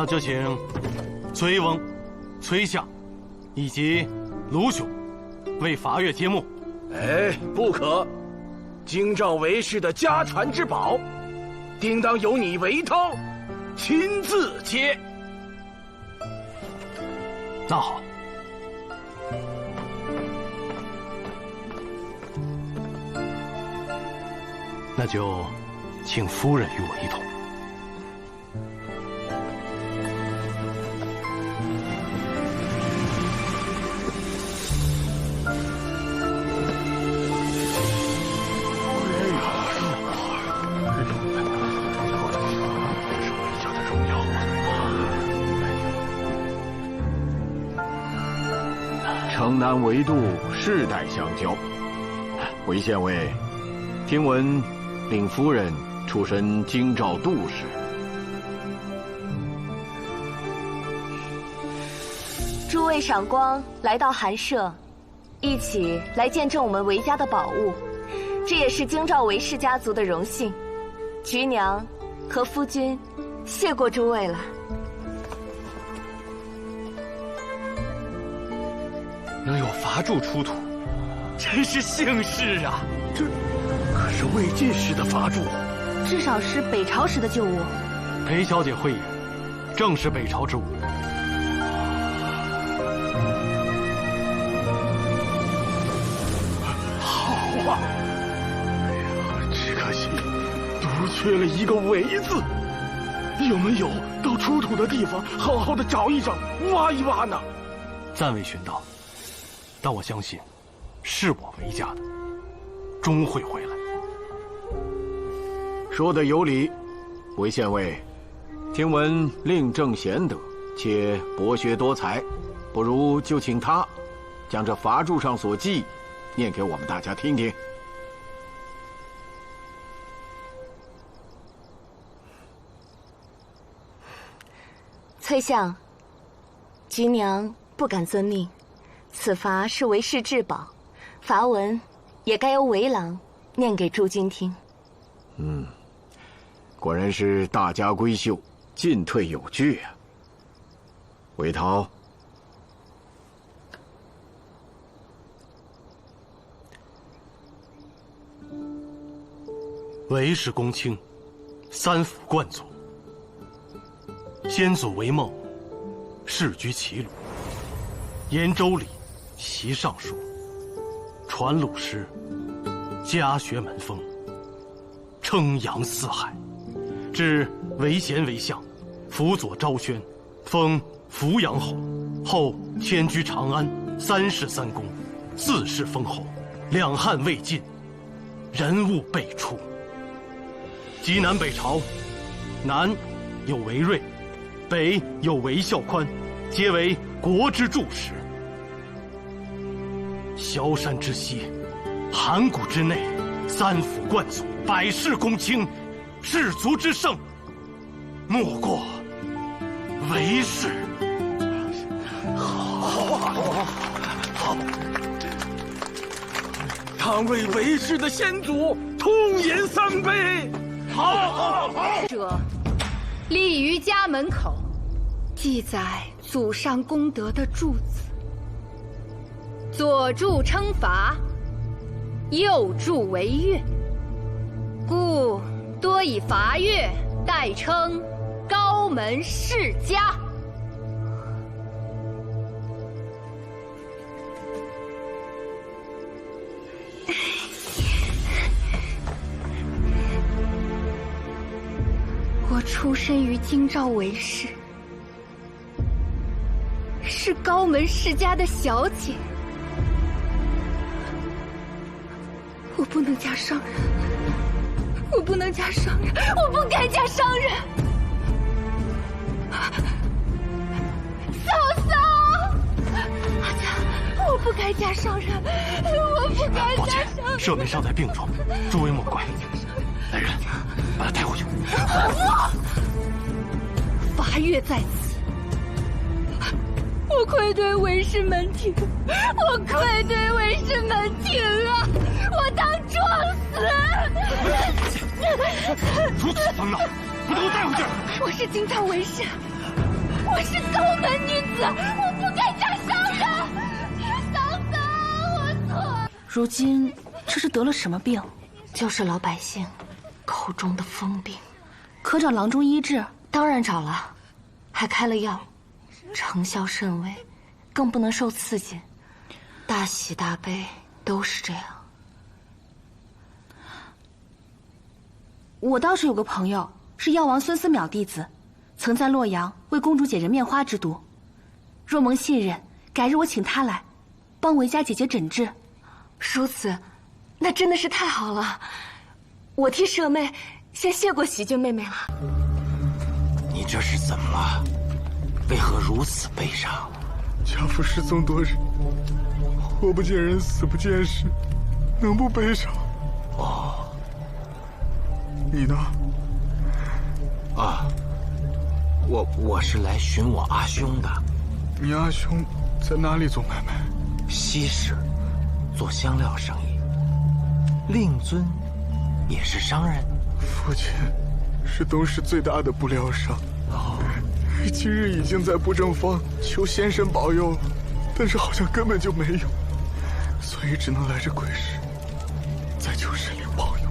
那就请崔翁、崔相以及卢兄为伐越揭幕。哎，不可！京兆韦氏的家传之宝，定当由你韦涛亲自揭。那好。那就请夫人与我一同。城南围渡，世代相交。韦县尉，听闻令夫人出身京兆杜氏，诸位赏光来到寒舍，一起来见证我们韦家的宝物，这也是京兆韦氏家族的荣幸。菊娘和夫君谢过诸位了。能有伐柱出土，真是幸事啊！这可是魏晋时的伐柱，至少是北朝时的旧物。裴小姐慧眼，正是北朝之物。好啊！哎呀，只可惜独缺了一个“韦”字。有没有到出土的地方好好的找一找、挖一挖呢？暂未寻到。但我相信，是我韦家的，终会回来。说得有理，韦县尉，听闻令正贤德，且博学多才，不如就请他将这伐柱上所记念给我们大家听听。崔相，菊娘不敢遵命。此罚是为氏至宝，罚文也该由为郎念给诸君听。果然是大家闺秀，进退有据啊。韦桃，韦氏公卿，三辅冠祖，先祖韦梦，世居齐鲁，沿周礼，习尚书，传鲁诗，家学门风，称扬四海，至韦贤为相，辅佐昭宣，封扶阳侯，后迁居长安，3世3公，4世封侯，两汉未尽，人物辈出。及南北朝，南有韦睿，北有韦孝宽，皆为国之柱石。萧山之西，函谷之内，三辅冠祖，百世公卿，士族之盛，莫过韦氏。好，倘为韦氏的先祖痛饮3杯。好，者立于家门口，记载祖上功德的柱子，左柱称罚，右柱为乐，故多以罚乐代称高门世家。我出身于京兆韦氏，是高门世家的小姐，我不能嫁商人，我不能嫁商人，我不该嫁商人。嫂嫂，我不该嫁商人，我不该嫁商人。舍妹尚在病中，诸位莫怪。来人，把她带回去。罚月在此，我愧对韦氏门庭，我愧对韦氏门庭啊！我当撞死！如此疯闹，把她给我带回去！我是京兆韦氏，我是高门女子，我不该嫁商人。嫂嫂，我错了。如今这是得了什么病？就是老百姓口中的疯病。可找郎中医治？当然找了，还开了药，成效甚微，更不能受刺激。大喜大悲都是这样。我倒是有个朋友，是药王孙思邈弟子，曾在洛阳为公主解人面花之毒。若蒙信任，改日我请他来，帮韦家姐姐诊治。如此，那真的是太好了。我替舍妹先谢过喜君妹妹了。你这是怎么了？为何如此悲伤？家父失踪多日，活不见人，死不见尸，能不悲伤？哦，你呢？啊，我是来寻我阿兄的。你阿兄在哪里做买卖？西市，做香料生意。令尊也是商人。父亲是东市最大的布料商。哦，今日已经在布政坊求先生保佑了，但是好像根本就没有，所以只能来这鬼市，再求神灵保佑。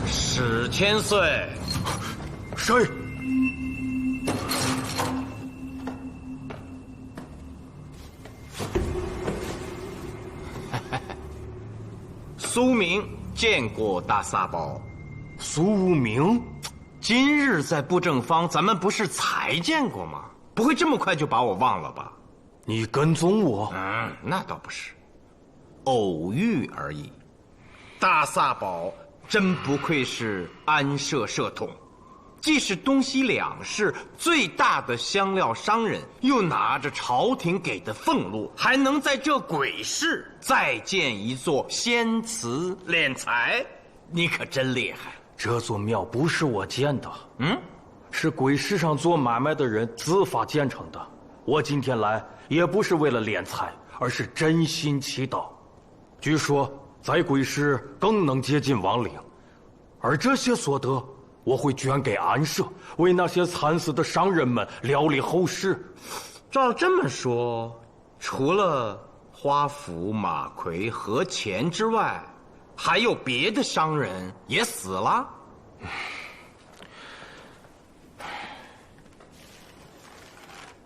史千岁，谁？苏明见过大撒宝。苏无名，今日在布政坊，咱们不是才见过吗？不会这么快就把我忘了吧？你跟踪我？那倒不是，偶遇而已。大萨宝真不愧是安社社统，既是东西两市最大的香料商人，又拿着朝廷给的俸禄，还能在这鬼市再建一座仙祠敛财，你可真厉害。这座庙不是我建的，是鬼市上做买卖的人自发建成的。我今天来也不是为了敛财，而是真心祈祷。据说在鬼市更能接近亡灵，而这些所得我会捐给安社，为那些惨死的商人们料理后事。照这么说，除了花府、马奎和钱之外，还有别的商人也死了？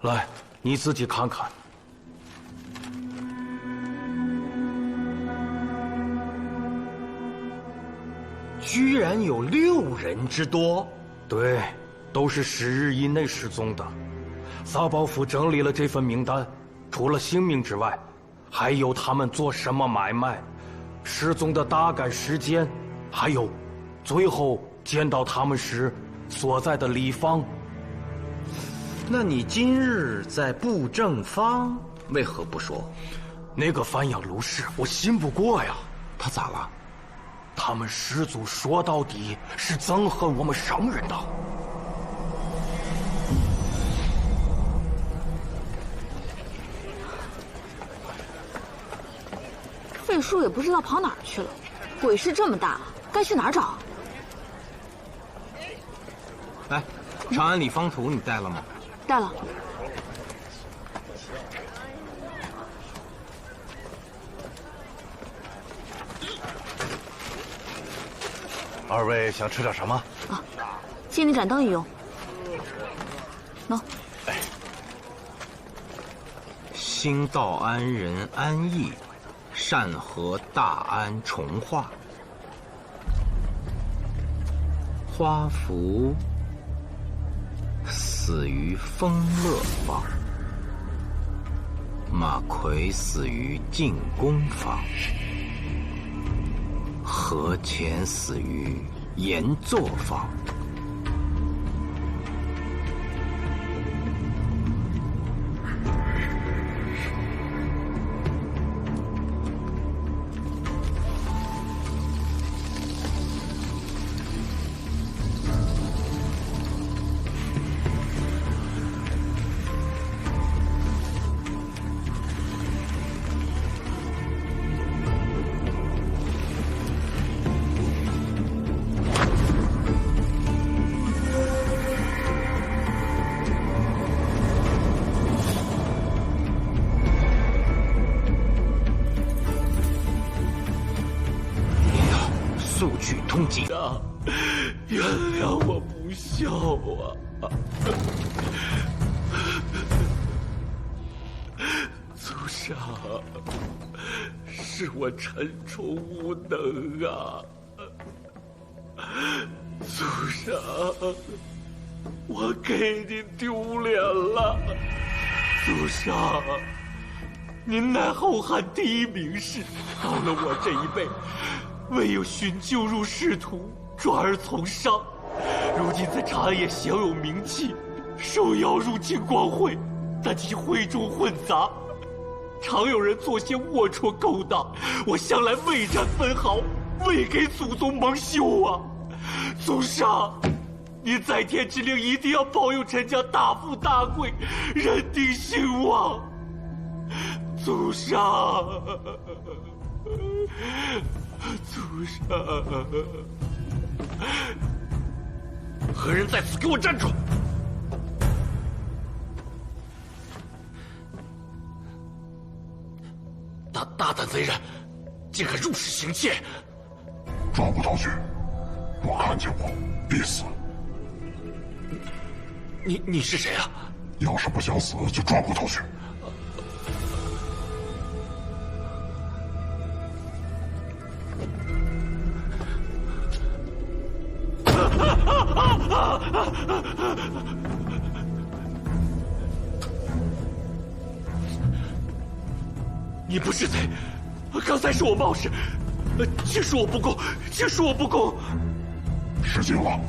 来，你自己看看。居然有6人之多。对，都是10日以内失踪的。萨宝府整理了这份名单，除了姓名之外，还有他们做什么买卖，失踪的大概时间，还有最后见到他们时所在的里坊。那你今日在布政坊为何不说？那个范阳卢氏，我信不过呀。他咋了？他们师祖说到底是憎恨我们商人的。费叔也不知道跑哪儿去了，鬼市这么大，该去哪儿找？哎，长安里坊图你带了吗？带了。二位想吃点什么？啊，借你盏灯一用。喏。兴道安人安逸，善和大安重化。花福死于丰乐坊，马奎死于进宫坊，何钱死于盐作坊。速去通缉！原谅我不孝啊！祖上，是我陈宠无能啊！祖上，我给您丢脸了。祖上，您乃后汉第一名士，到了我这一辈，唯有寻救入仕途，转而从商。如今在长安也享有名气，受邀入京光会，但其会中混杂，常有人做些龌龊勾当，我向来未沾分毫，未给祖宗蒙羞啊！祖上，您在天之灵一定要保佑陈家大富大贵，人丁兴旺。祖上，祖上，何人在此？给我站住！大胆贼人，竟敢入室行窃！抓不到去，我看见过，必死。你是谁啊？要是不想死，就抓骨头去。你不是贼，刚才是我冒失，请恕我不恭，请恕我不恭。失敬了。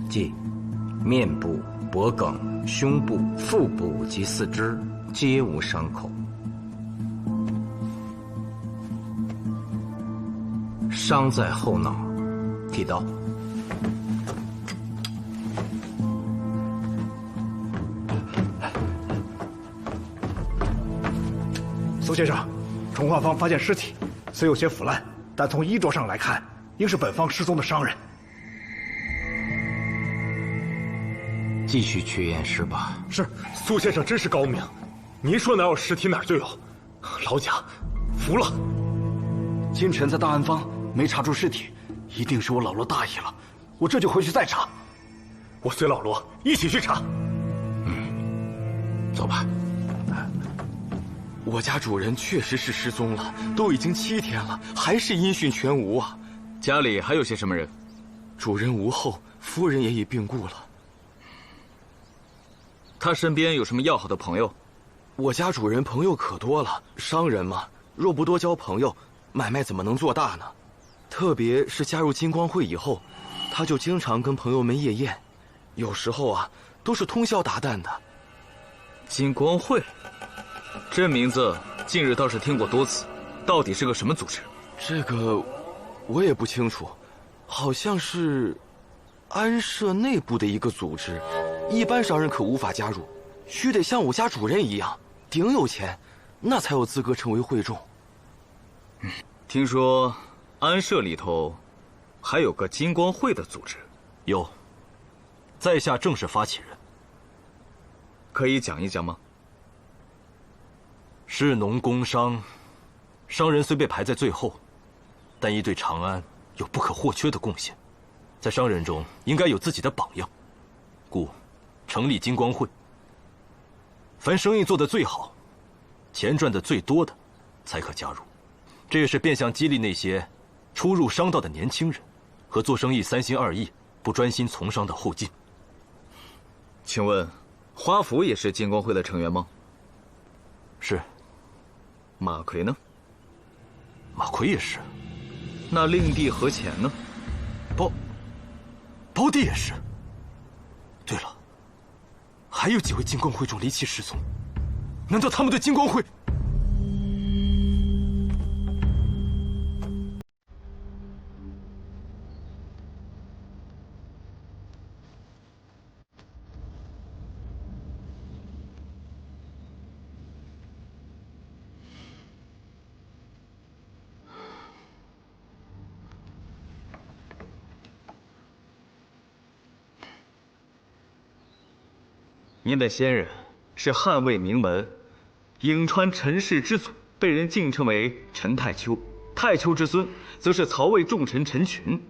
即面部、脖颈、胸部、腹部及四肢皆无伤口。伤在后脑，剃刀。苏先生，重化坊发现尸体，虽有些腐烂，但从衣着上来看，应是本方失踪的商人。继续去验尸吧。是，苏先生真是高明。您说哪有尸体哪儿就有，老贾，服了。今晨在大安坊没查出尸体，一定是我老罗大意了。我这就回去再查。我随老罗一起去查。走吧。我家主人确实是失踪了，都已经7天了，还是音讯全无啊！家里还有些什么人？主人无后，夫人也已病故了。他身边有什么要好的朋友？我家主人朋友可多了，商人嘛，若不多交朋友，买卖怎么能做大呢？特别是加入金光会以后，他就经常跟朋友们夜宴，有时候啊，都是通宵达旦的。金光会，这名字近日倒是听过多次，到底是个什么组织？这个我也不清楚，好像是安社内部的一个组织，一般商人可无法加入，须得像我家主人一样顶有钱，那才有资格成为会众。听说安社里头还有个金光会的组织？有，在下正是发起人。可以讲一讲吗？士农工商，商人虽被排在最后，但亦对长安有不可或缺的贡献，在商人中应该有自己的榜样，故成立金光会。凡生意做得最好，钱赚得最多的，才可加入。这也是变相激励那些初入商道的年轻人和做生意三心二意、不专心从商的后进。请问，花府也是金光会的成员吗？是。马奎呢？马奎也是。那令弟和钱呢？胞弟也是。对了，还有几位金光会众离奇失踪，难道他们对金光会？您的先人是汉魏名门，颍川陈氏之祖，被人敬称为陈太丘；太丘之孙则是曹魏重臣陈群，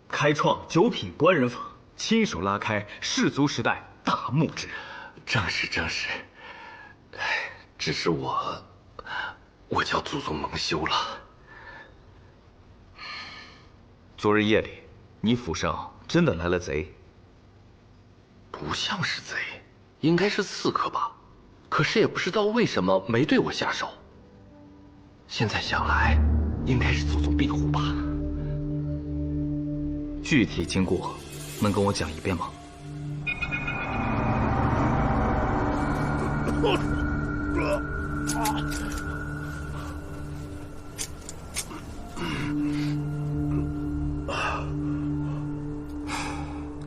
开创九品官人法，亲手拉开士族时代大幕之人。正是正是，只是我叫祖宗蒙羞了。昨日夜里，你府上真的来了贼？不像是贼。应该是刺客吧，可是也不知道为什么没对我下手。现在想来，应该是祖宗庇护吧。具体经过能跟我讲一遍吗？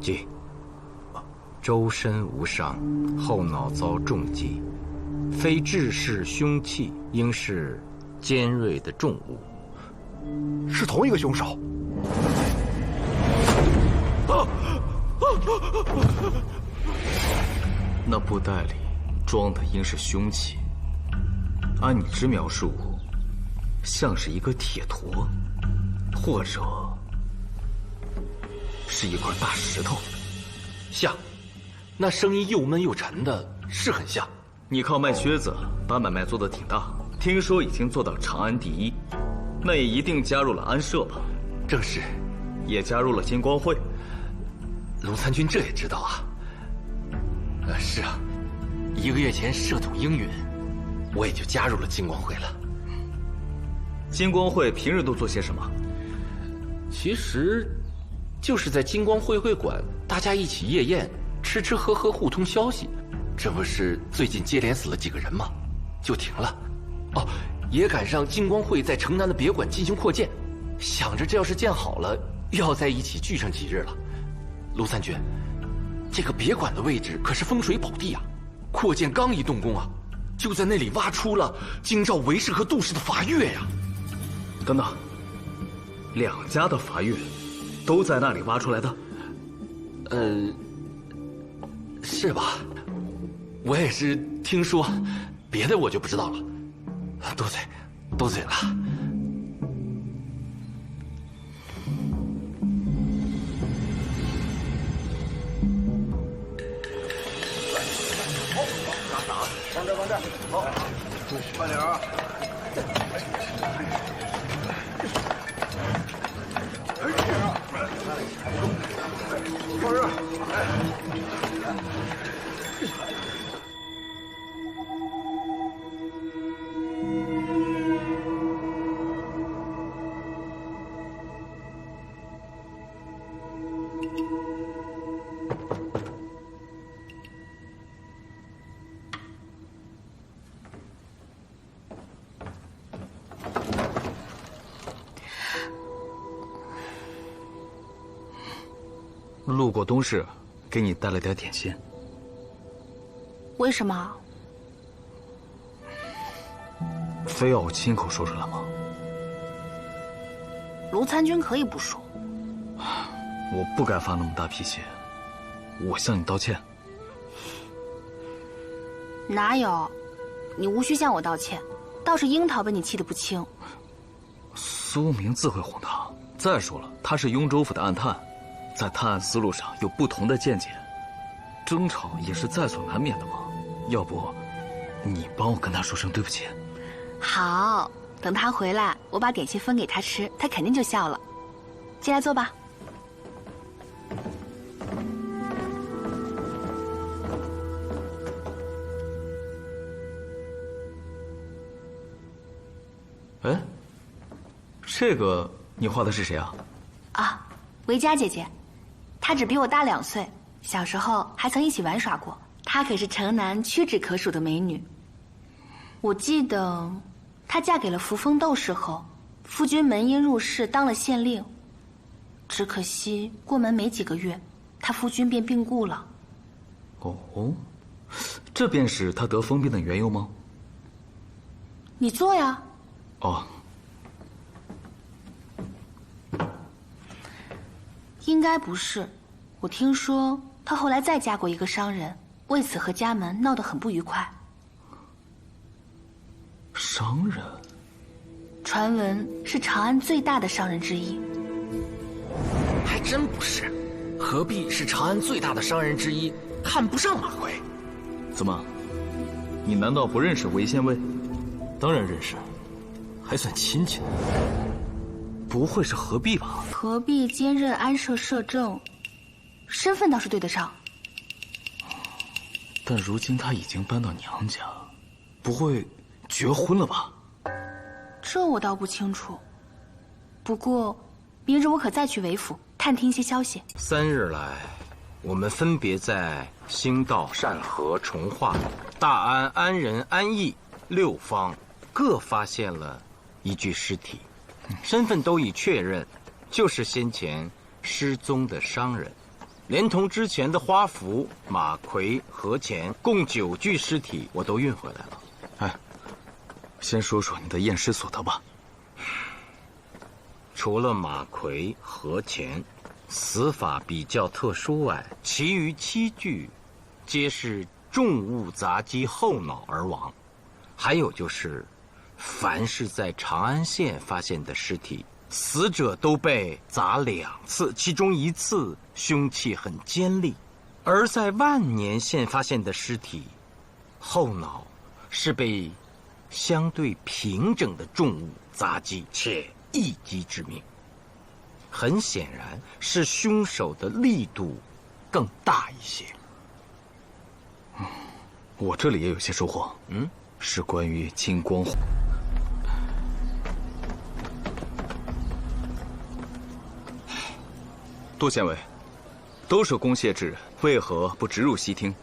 记，周身无伤，后脑遭重击，非致世凶器，应是尖锐的重物。是同一个凶手。那布袋里装的应是凶器，按你之描述，像是一个铁坨，或者是一块大石头。像，那声音又闷又沉的，是很像。你靠卖靴子把买卖做得挺大，听说已经做到长安第一，那也一定加入了安社吧？正是，也加入了金光会。卢参军这也知道啊？是啊，1个月前社统应允，我也就加入了金光会了。金光会平日都做些什么？其实，就是在金光会馆，大家一起夜宴，吃吃喝喝，互通消息。这不是最近接连死了几个人吗？就停了。哦，也赶上金光会在城南的别馆进行扩建，想着这要是建好了，又要在一起聚上几日了。卢参军，这个别馆的位置可是风水宝地啊，扩建刚一动工啊，就在那里挖出了京兆韦氏和杜氏的法月呀。等等，2家的法月都在那里挖出来的？是吧？我也是听说，别的我就不知道了。多嘴了。往这，好，快点啊！放这，路过东市，给你带了点点心。为什么？非要我亲口说出来吗？卢参军可以不说。我不该发那么大脾气，我向你道歉。哪有？你无需向我道歉，倒是樱桃被你气得不轻。苏明自会哄他。再说了，他是雍州府的暗探，在探案思路上有不同的见解，争吵也是在所难免的嘛。要不，你帮我跟他说声对不起。好，等他回来，我把点心分给他吃，他肯定就笑了。进来坐吧。哎，这个你画的是谁啊？啊，维嘉姐姐，她只比我大2岁，小时候还曾一起玩耍过。她可是城南屈指可数的美女。我记得，她嫁给了扶风窦氏后，夫君门因入仕当了县令。只可惜过门没几个月，她夫君便病故了。哦，这便是她得疯病的缘由吗？你坐呀。哦，应该不是。我听说她后来再嫁过一个商人，为此和家门闹得很不愉快。商人？传闻是长安最大的商人之一。还真不是，何必是长安最大的商人之一，看不上马奎？怎么？你难道不认识韦县尉？当然认识，还算亲戚呢。不会是何必吧？何必兼任安社摄政，身份倒是对得上。但如今他已经搬到娘家，不会绝婚了吧？这我倒不清楚。不过，明日我可再去韦府探听一些消息。 3日来，我们分别在兴道、善和、从化、大安、安仁、安义6方各发现了一具尸体，身份都已确认，就是先前失踪的商人。连同之前的花符、马奎、和钱，共9具尸体，我都运回来了。哎，先说说你的验尸所得吧。除了马奎、和钱死法比较特殊外，其余7具皆是重物砸击后脑而亡。还有就是，凡是在长安县发现的尸体，死者都被砸2次，其中1次凶器很尖利；而在万年县发现的尸体，后脑是被相对平整的重物砸击，且一击致命。很显然是凶手的力度更大一些。我这里也有些收获。是关于金光。杜县尉，都是公谢之人，为何不直入西厅？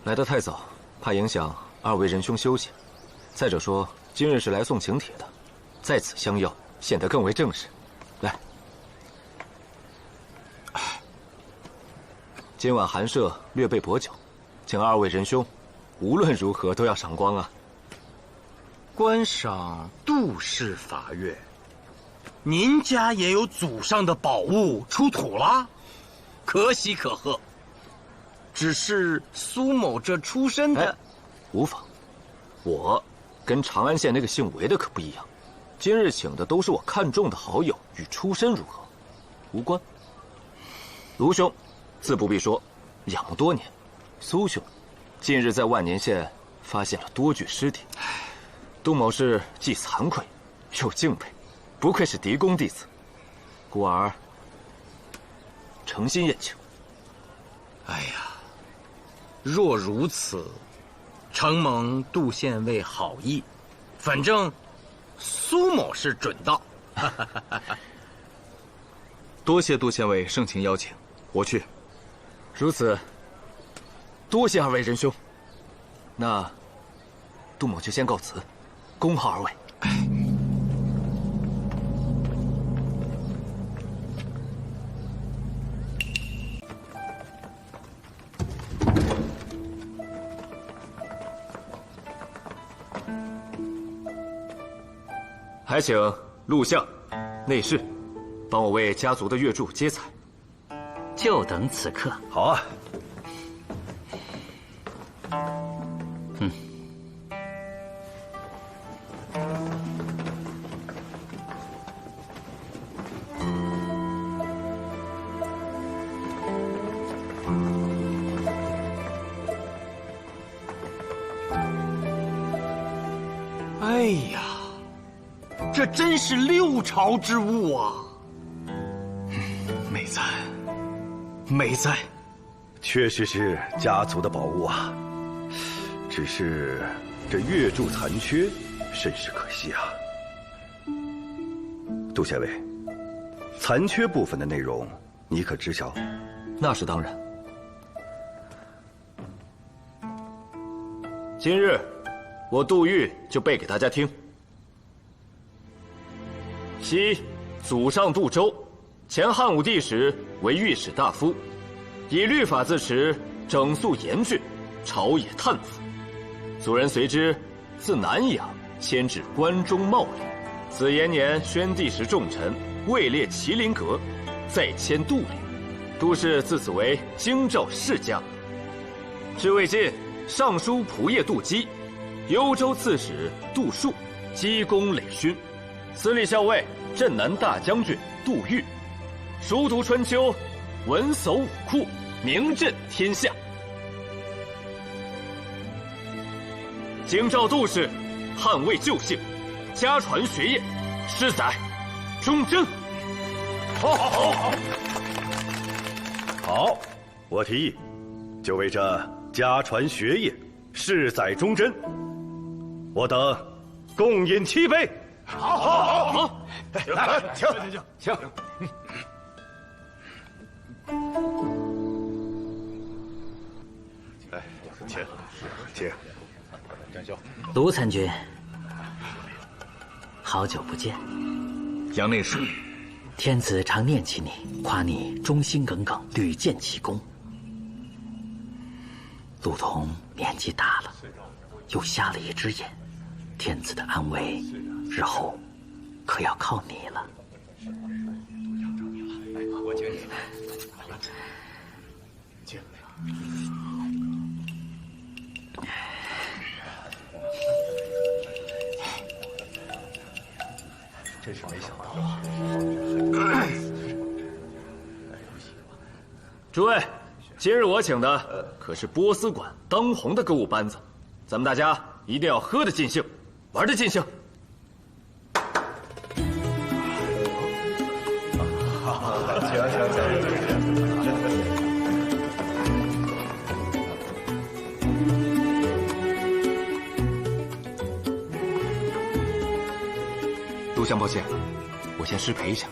来得太早，怕影响2位仁兄休息。再者说，今日是来送请帖的，在此相邀，显得更为正式。来，今晚寒舍略备薄酒，请2位仁兄，无论如何都要赏光啊！观赏杜氏法乐，您家也有祖上的宝物出土了，可喜可贺。只是苏某这出身的，无妨。我跟长安县那个姓韦的可不一样，今日请的都是我看中的好友，与出身如何无关。卢兄，自不必说，仰慕多年。苏兄，近日在万年县发现了多具尸体，杜某是既惭愧又敬佩，不愧是嫡公弟子，故而诚心宴请。哎呀，若如此，承蒙杜县尉好意，反正苏某是准到。多谢杜县尉盛情邀请，我去。如此，多谢2位仁兄。那杜某就先告辞，恭候2位。还请陆相、内侍，帮我为家族的月柱接彩。就等此刻。好啊。哎呀，这真是6朝之物啊！美哉，美哉！确实是家族的宝物啊，只是这月柱残缺，甚是可惜啊。杜县尉，残缺部分的内容你可知晓？那是当然。今日我杜预就背给大家听。昔祖上杜周，前汉武帝时为御史大夫，以律法自持，整肃严峻，朝野叹服。族人随之自南阳迁至关中茂陵。子延年宣帝时重臣，位列麒麟阁，再迁杜陵。杜氏自此为京兆世家。至魏晋，尚书仆射杜基，幽州刺史杜戍，积功累勋，司隶校尉镇南大将军杜预，熟读春秋，文叟武库，名震天下。京兆杜氏，汉魏旧姓，家传学业，世载忠贞。好，我提议，就为这家传学业，世载忠贞，我等共饮7杯。好，来，请。来，请。卢参军，好久不见。杨内侍，天子常念起你，夸你忠心耿耿，屡建奇功。陆童年纪大了，又瞎了一只眼，天子的安危，日后可要靠你了。我请你。真是没想到。诸位，今日我请的可是波斯馆当红的歌舞班子，咱们大家一定要喝得尽兴，玩得尽兴。陆相抱歉，我先失陪一下。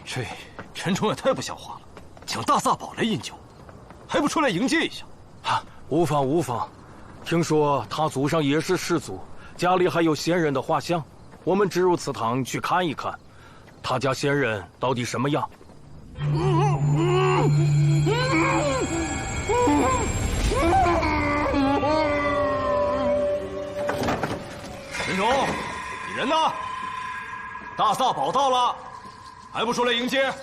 这陈冲也太不像话了，请大萨宝来饮酒，还不出来迎接一下？啊，无妨无妨。听说他祖上也是士族，家里还有先人的画像，我们直入祠堂去看一看，他家先人到底什么样。陈冲，你人呢？大萨宝到了，还不出来迎接？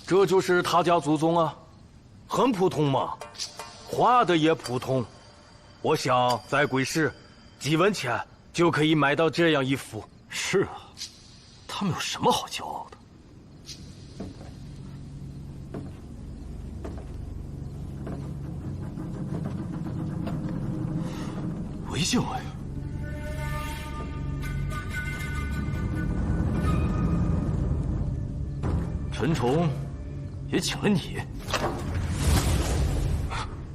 这就是他家祖宗啊，很普通嘛，画的也普通。我想在贵市，几文钱就可以买到这样一幅。是啊，他们有什么好骄傲的？韦县尉，陈冲也请了你，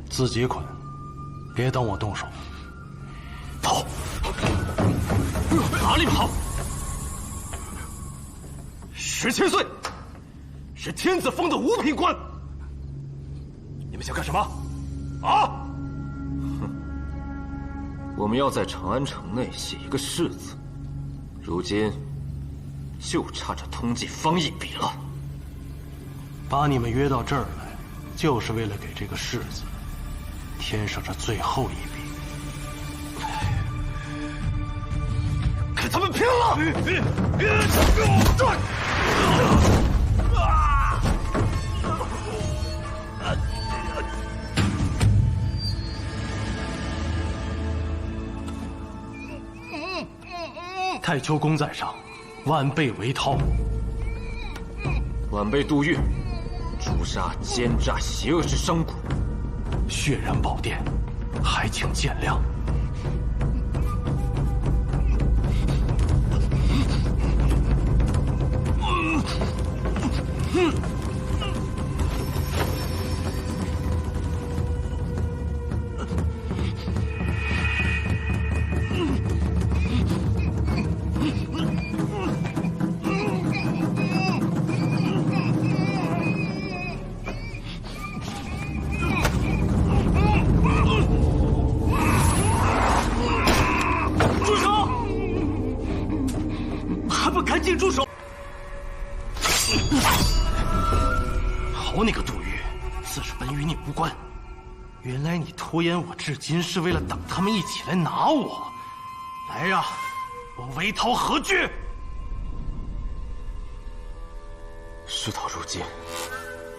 自己捆，别等我动手。跑！哪里跑？17岁，是天子封的五品官。你们想干什么？啊！我们要在长安城内写一个士字，如今就差这通缉方一笔了。把你们约到这儿来，就是为了给这个士字添上这最后一笔。跟他们拼了！太丘公在上，晚辈韦涛。晚辈杜预，诛杀奸诈邪恶之商贾，血染宝殿，还请见谅。住手！好你个杜预，此事本与你无关。原来你拖延我至今是为了等他们一起来拿我。来呀，我韦涛何惧？事到如今，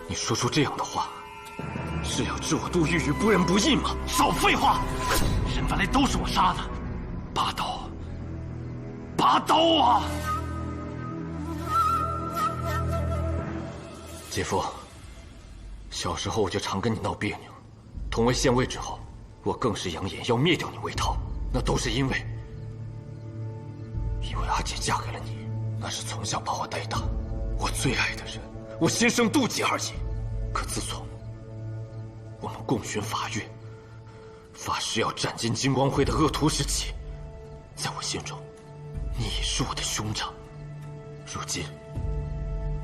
你说出这样的话，是要置我杜预于不仁不义吗？少废话！人本来都是我杀的，拔刀，拔刀啊！姐夫，小时候我就常跟你闹别扭，同为县尉之后，我更是扬言要灭掉你韦涛，那都是因为阿姐嫁给了你，那是从小把我带大，我最爱的人，我心生妒忌而已。可自从我们共巡法院，发誓要斩尽金光辉的恶徒时起，在我心中，你已是我的兄长。如今，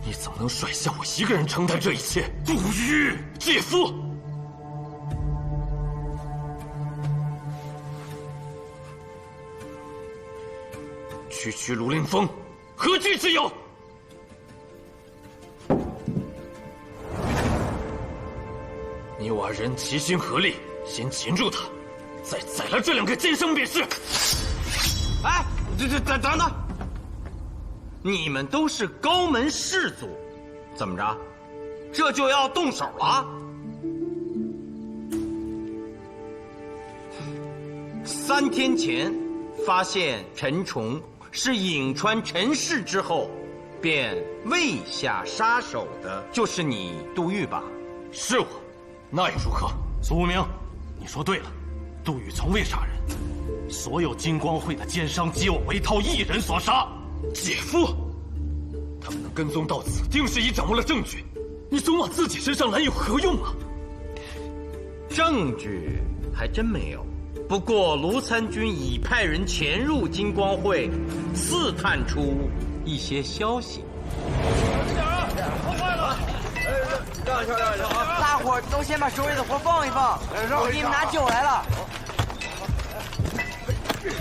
你怎么能甩下我一个人承担这一切？杜预，姐夫，区区卢凌风，何惧之有？你我二人齐心合力，先擒住他，再宰了这2个奸商便是。哎，等等，你们都是高门士族，怎么着？这就要动手了？3天前发现陈崇是颍川陈氏之后，便未下杀手的，就是你杜预吧？是我，那又如何？苏无名，你说对了，杜预从未杀人，所有金光会的奸商皆我韦涛一人所杀。姐夫，他们能跟踪到此，定是已掌握了证据。你总往自己身上揽有何用啊？证据还真没有。不过卢参军已派人潜入金光会，刺探出一些消息。让一下，大伙儿都先把手里的活放一放，我给你们拿酒来了。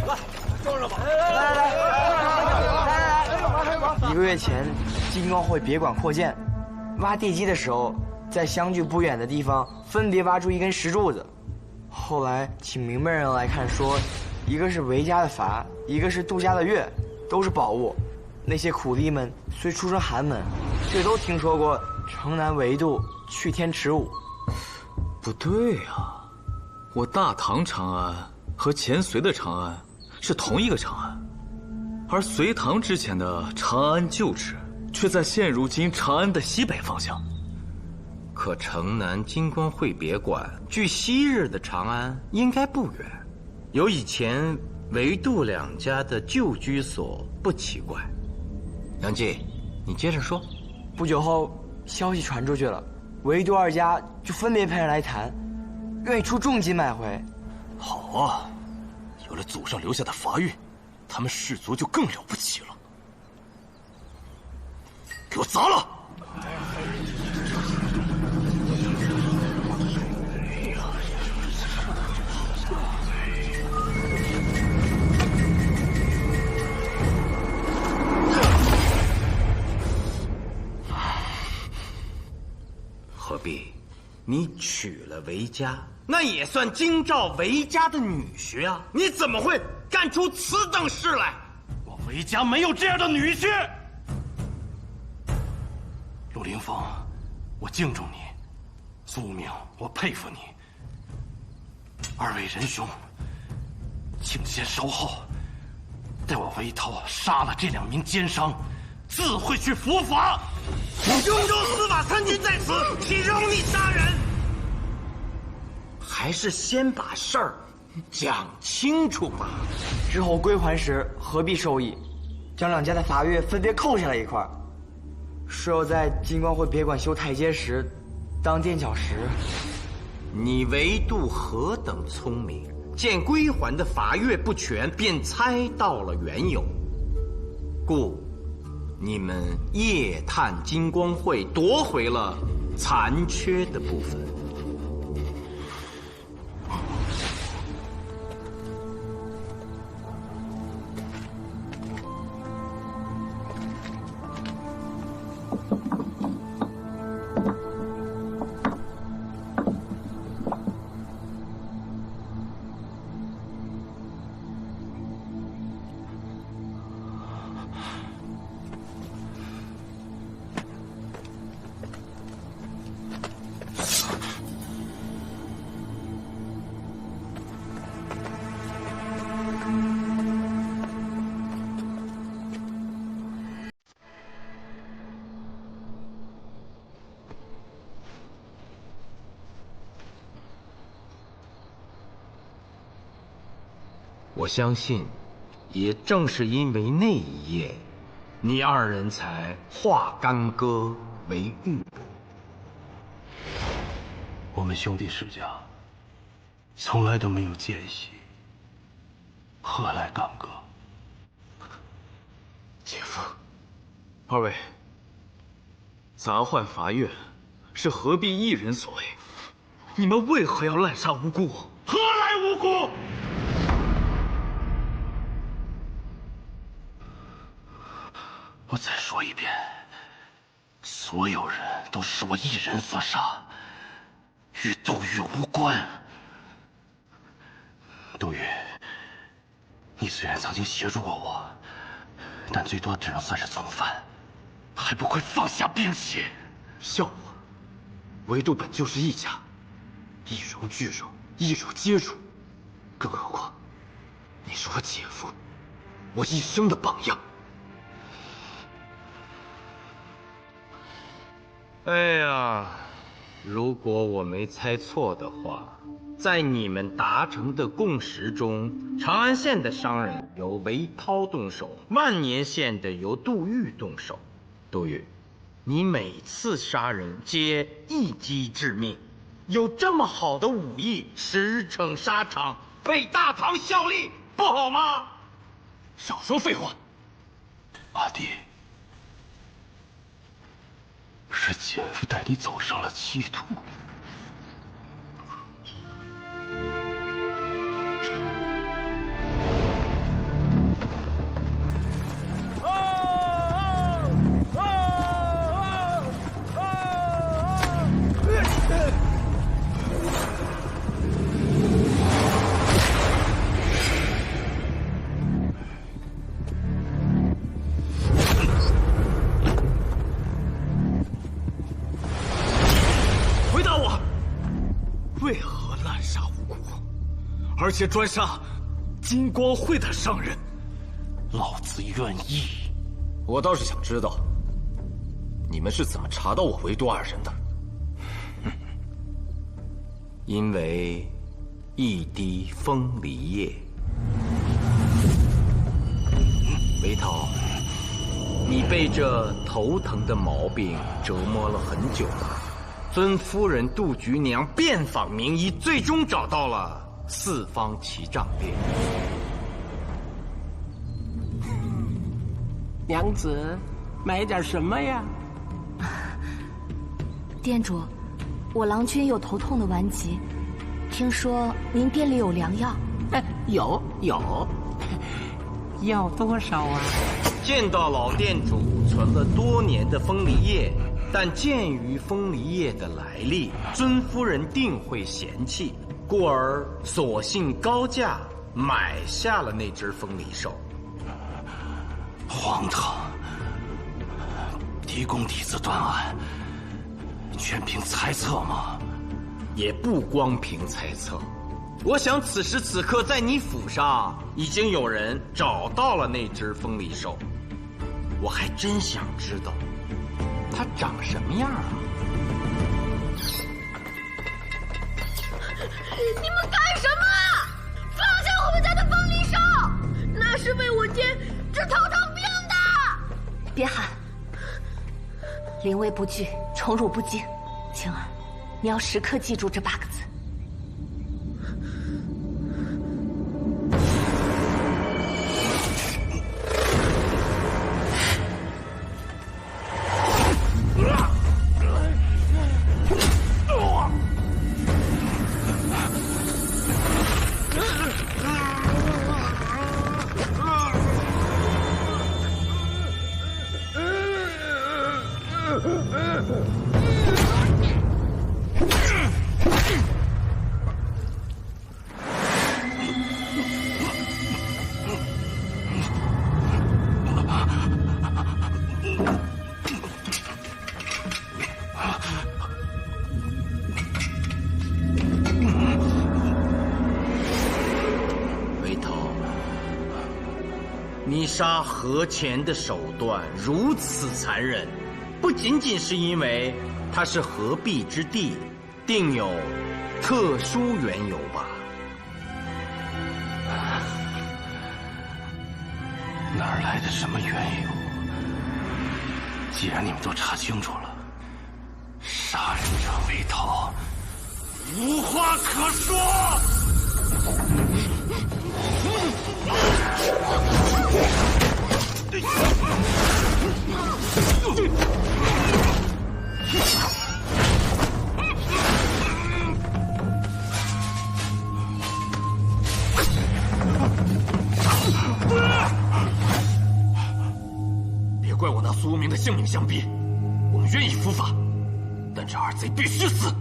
来，装上吧！来！1个月前，金光会别馆扩建，挖地基的时候，在相距不远的地方分别挖出1根石柱子。后来请明白人来看说，一个是韦家的阀，一个是杜家的钺，都是宝物。那些苦力们虽出身寒门，却都听说过城南韦杜去天池舞。不对啊，我大唐长安和前隋的长安是同一个长安，而隋唐之前的长安旧址却在现如今长安的西北方向。可城南金光会别馆距昔日的长安应该不远，有以前韦杜2家的旧居所不奇怪。杨继，你接着说。不久后，消息传出去了，韦杜2家就分别派人来谈，愿意出重金买回。好啊，有了祖上留下的法玉，他们氏族就更了不起了。给我砸了！何必？你娶了韦家，那也算京兆韦家的女婿啊！你怎么会干出此等事来？我韦家没有这样的女婿。陆凌风，我敬重你；苏无名，我佩服你。2位仁兄，请先稍后，待我韦涛杀了这2名奸商，自会去伏法。雍州司法参军在此，岂容你杀人？还是先把事儿讲清楚吧。之后归还时，何必受益？将2家的法钺分别扣下来一块，事后在金光会别馆修台阶时，当垫脚石。你韦杜何等聪明，见归还的法钺不全，便猜到了缘由，故你们夜探金光会，夺回了残缺的部分。我相信，也正是因为那一夜，你2人才化干戈为玉帛。我们兄弟世家从来都没有间隙，何来干戈？姐夫，2位，砸换法钺是何必一人所为？你们为何要滥杀无辜？何来无辜？我再说一遍，所有人都是我一人所杀，与杜玉无关。杜玉，你虽然曾经协助过我，但最多只能算是从犯，还不快放下兵器！笑话，唯独本就是一家，一柔俱柔，一辱皆辱。更何况，你是我姐夫，我一生的榜样。哎呀，如果我没猜错的话，在你们达成的共识中，长安县的伤人由韦涛动手，万年县的由杜玉动手。杜玉，你每次杀人皆一击致命，有这么好的武艺，驰骋沙场，为大唐效力，不好吗？少说废话。阿弟，是姐夫带你走上了歧途。而且专杀金光会的商人，老子愿意。我倒是想知道，你们是怎么查到我唯独二人的？因为一滴风离液。韦涛，你被这头疼的毛病折磨了很久了。尊夫人杜菊娘遍访名医，最终找到了四方旗杖店。娘子，买点什么呀？店主，我郎君有头痛的顽疾，听说您店里有良药。有，要多少啊？见到老店主存了多年的风梨叶，但鉴于风梨叶的来历，尊夫人定会嫌弃，故而索性高价买下了那只风梨兽。荒唐！狄公底子断案，全凭猜测吗？也不光凭猜测。我想此时此刻，在你府上已经有人找到了那只风梨兽。我还真想知道，它长什么样啊？你们干什么？放下我们家的风梨兽，那是为我爹治头疼病的。别喊，临危不惧，宠辱不惊。晴儿，你要时刻记住这8个字。你杀何钱的手段如此残忍，不仅仅是因为他是何必之地，定有特殊缘由吧？哪儿来的什么缘由？既然你们都查清楚了，杀人者为逃，无话可说。别怪我拿性命相逼，我们愿意伏法，但这二贼必须死，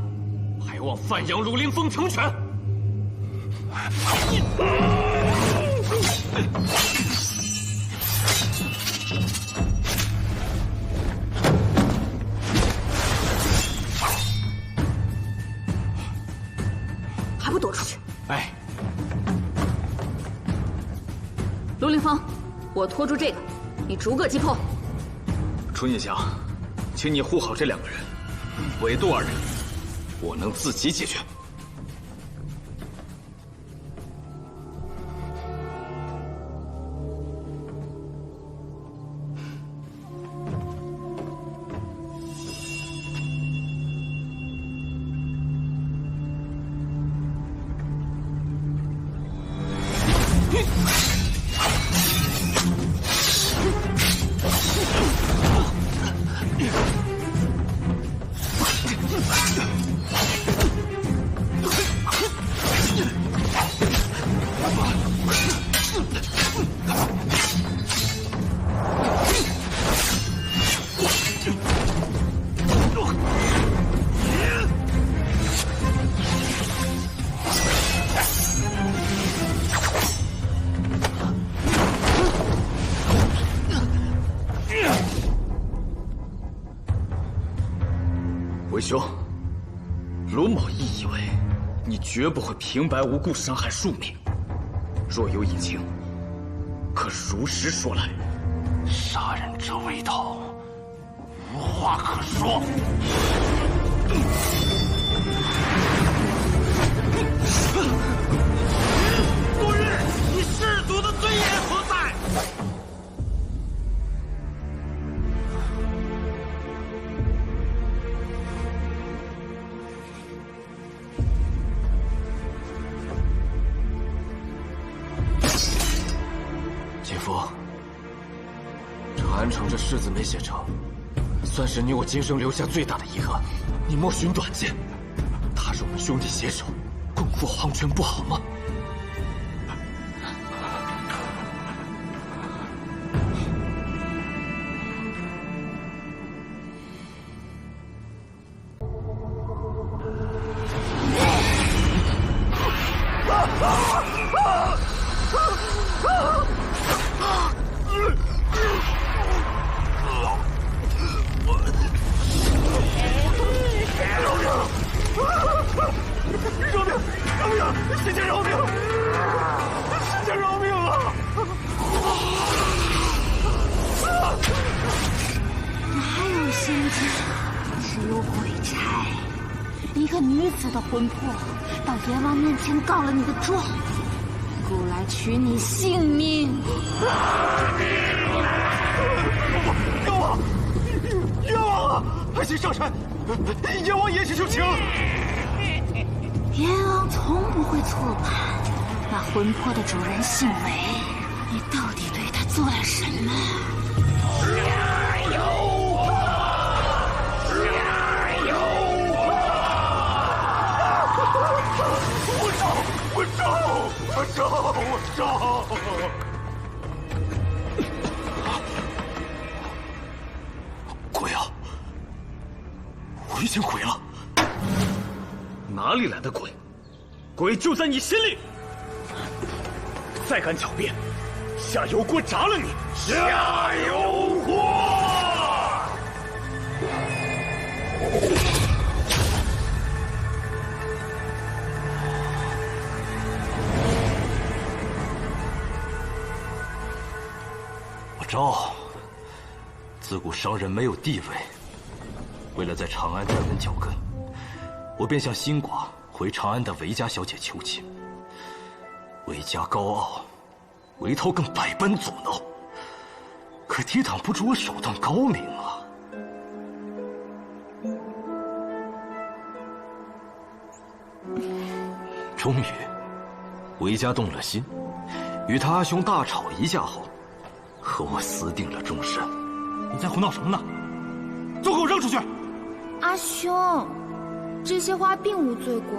还望范阳如林峰成全。还不躲出去！哎，卢凌风，我拖住这个，你逐个击破。春夜翔，请你护好这2个人，韦渡二人，我能自己解决。韦兄，卢某亦以为你绝不会平白无故伤害庶民，若有隐情，可如实说来。杀人者为头，无话可说。昨日你氏族的尊严何在？姐夫，长安城这誓字没写成，算是你我今生留下最大的遗憾。你莫寻短见，他是我们兄弟携手共赴黄泉，不好吗？魂魄到阎王面前告了你的状，故来取你性命。冤枉！冤枉啊！还请上山，阎王言行就情。阎王从不会错判那魂魄的主人姓韦，你到底对他做了什么？我招！鬼啊！我已经鬼了。哪里来的鬼？鬼就在你心里。再敢狡辩，下油锅炸了你！下油锅！赵，自古商人没有地位，为了在长安站稳脚跟，我便向新寡回长安的韦家小姐求亲。韦家高傲，韦涛更百般阻挠，可抵挡不住我手段高明啊！终于，韦家动了心，与他阿兄大吵一架后，和我私定了终身。你在胡闹什么呢？都给我扔出去！阿兄，这些花并无罪过，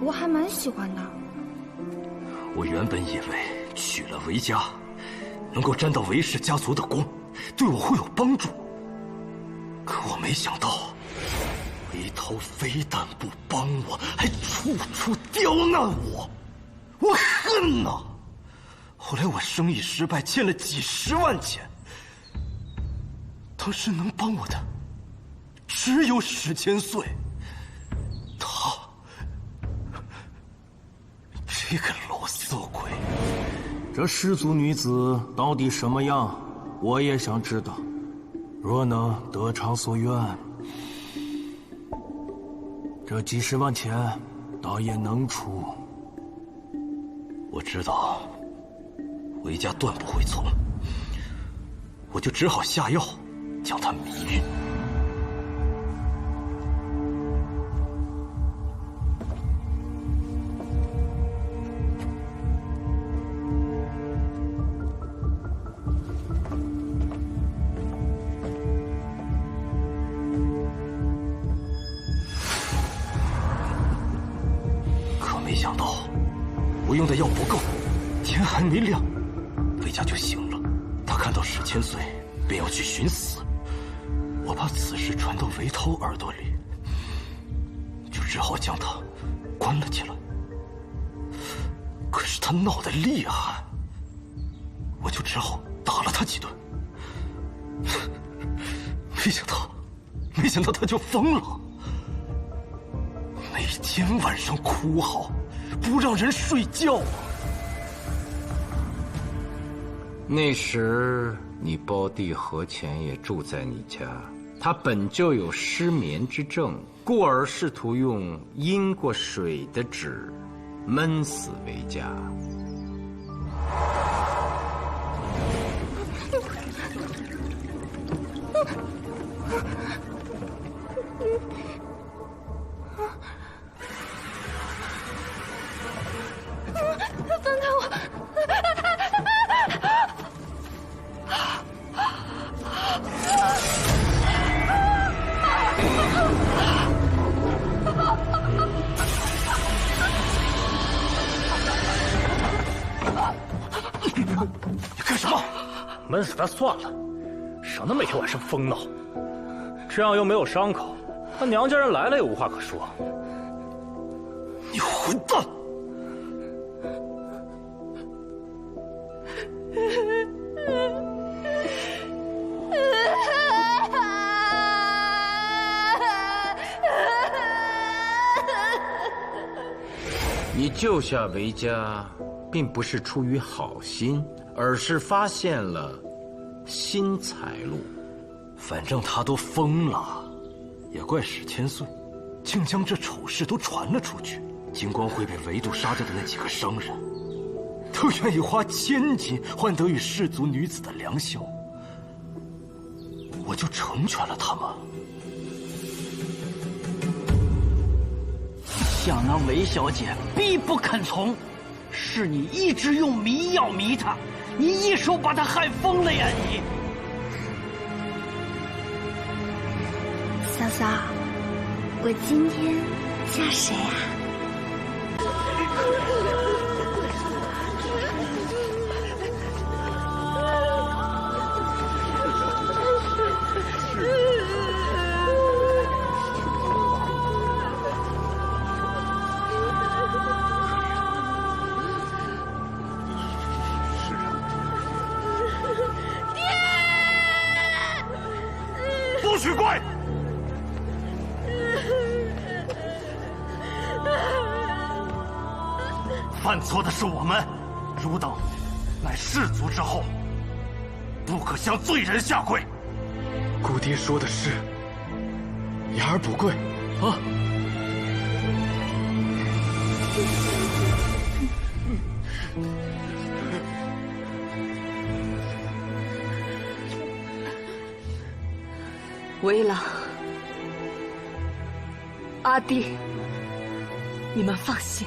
我还蛮喜欢的。我原本以为娶了韦家，能够沾到韦氏家族的光，对我会有帮助。可我没想到，韦涛非但不帮我，还处处刁难我，我恨呐！后来我生意失败，欠了几十万钱，当时能帮我的只有史千岁，他这个啰嗦鬼。这失足女子到底什么样，我也想知道。若能得偿所愿，这几十万钱倒也能出。我知道韦家断不会从，我就只好下药将他迷晕。没想到我用的药不够，天还没亮，韦家就醒了。他看到史千岁，便要去寻死。我怕此事传到韦涛耳朵里，就只好将他关了起来。可是他闹得厉害，我就只好打了他几顿。没想到他就疯了，每天晚上哭嚎，不让人睡觉啊！那时你胞弟何乾也住在你家，他本就有失眠之症，故而试图用阴过水的纸闷死韦家。放开我！你干什么？闷死他算了，省得每天晚上疯闹。这样又没有伤口，那娘家人来了也无话可说。你混蛋！你救下韦家，并不是出于好心，而是发现了新财路。反正他都疯了，也怪史千岁，竟将这丑事都传了出去。金光辉被围堵杀掉的那几个商人，都愿意花千金换得与氏族女子的良宵，我就成全了他们。想那韦小姐必不肯从，是你一直用迷药迷她，你一手把她害疯了呀你！嫂嫂，我今天嫁谁啊？不许跪！犯错的是我们，汝等乃氏族之后，不可向罪人下跪。姑爹说的是，言而不跪啊！韦郎、阿弟，你们放心，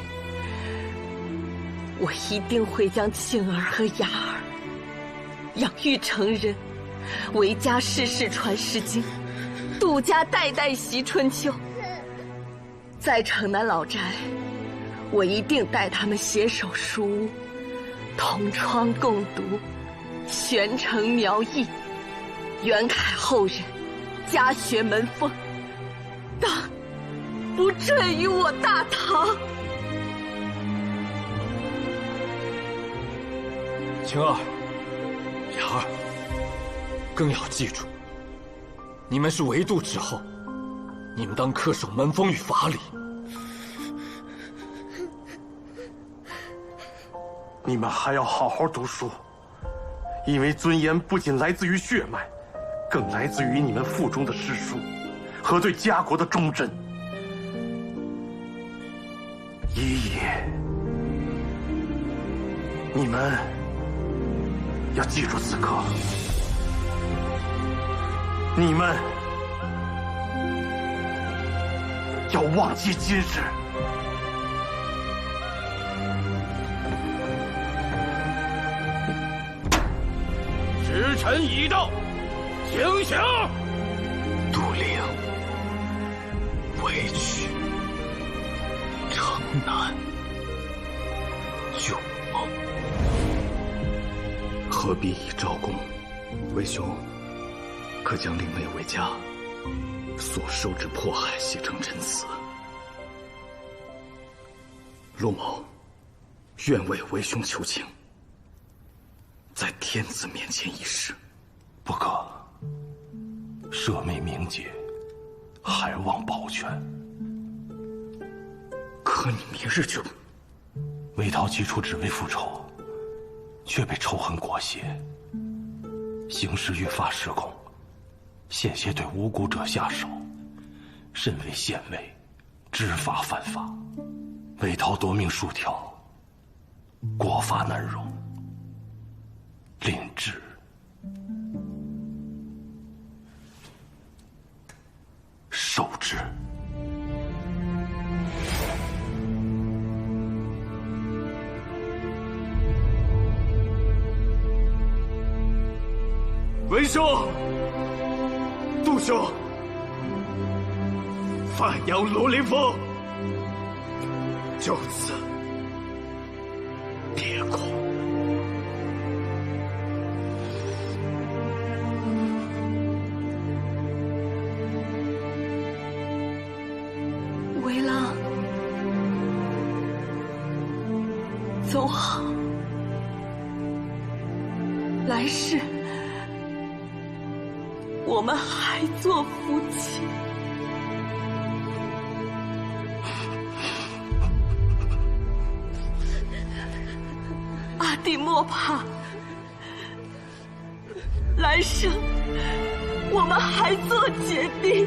我一定会将庆儿和雅儿养育成人，韦家世世传诗经，杜家代代习春秋。在城南老宅，我一定带他们携手书屋，同窗共读，玄城苗裔，远凯后人。家学门风，当不坠于我大唐。晴儿、雅儿，更要记住，你们是为度之后，你们当恪守门风与法理。你们还要好好读书，因为尊严不仅来自于血脉，更来自于你们腹中的诗书和对家国的忠贞。一爷，你们要记住此刻，你们要忘记今日。时辰已到，请降。杜陵委屈，城南救梦。何必以招供？魏兄，可将令妹魏家所受之迫害写成陈词。陆某愿为魏兄求情，在天子面前一试。不可，舍妹名节，还望保全。可你明日就……魏涛起初只为复仇，却被仇恨裹挟，行事越发失控，险些对无辜者下手，身为县尉，知法犯法。魏涛夺命数条，国法难容，令之。受之。文兄，杜兄，范阳罗林峰，就此别哭。为郎，走好，来世我们还做夫妻。阿弟莫怕，来生我们还做姐弟。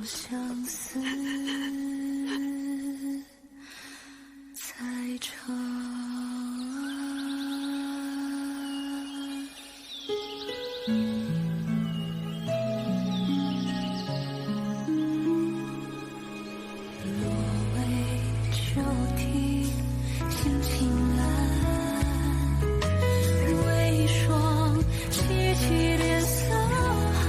相思在长。落尾秋啼心晴蓝，为霜凄凄脸色寒。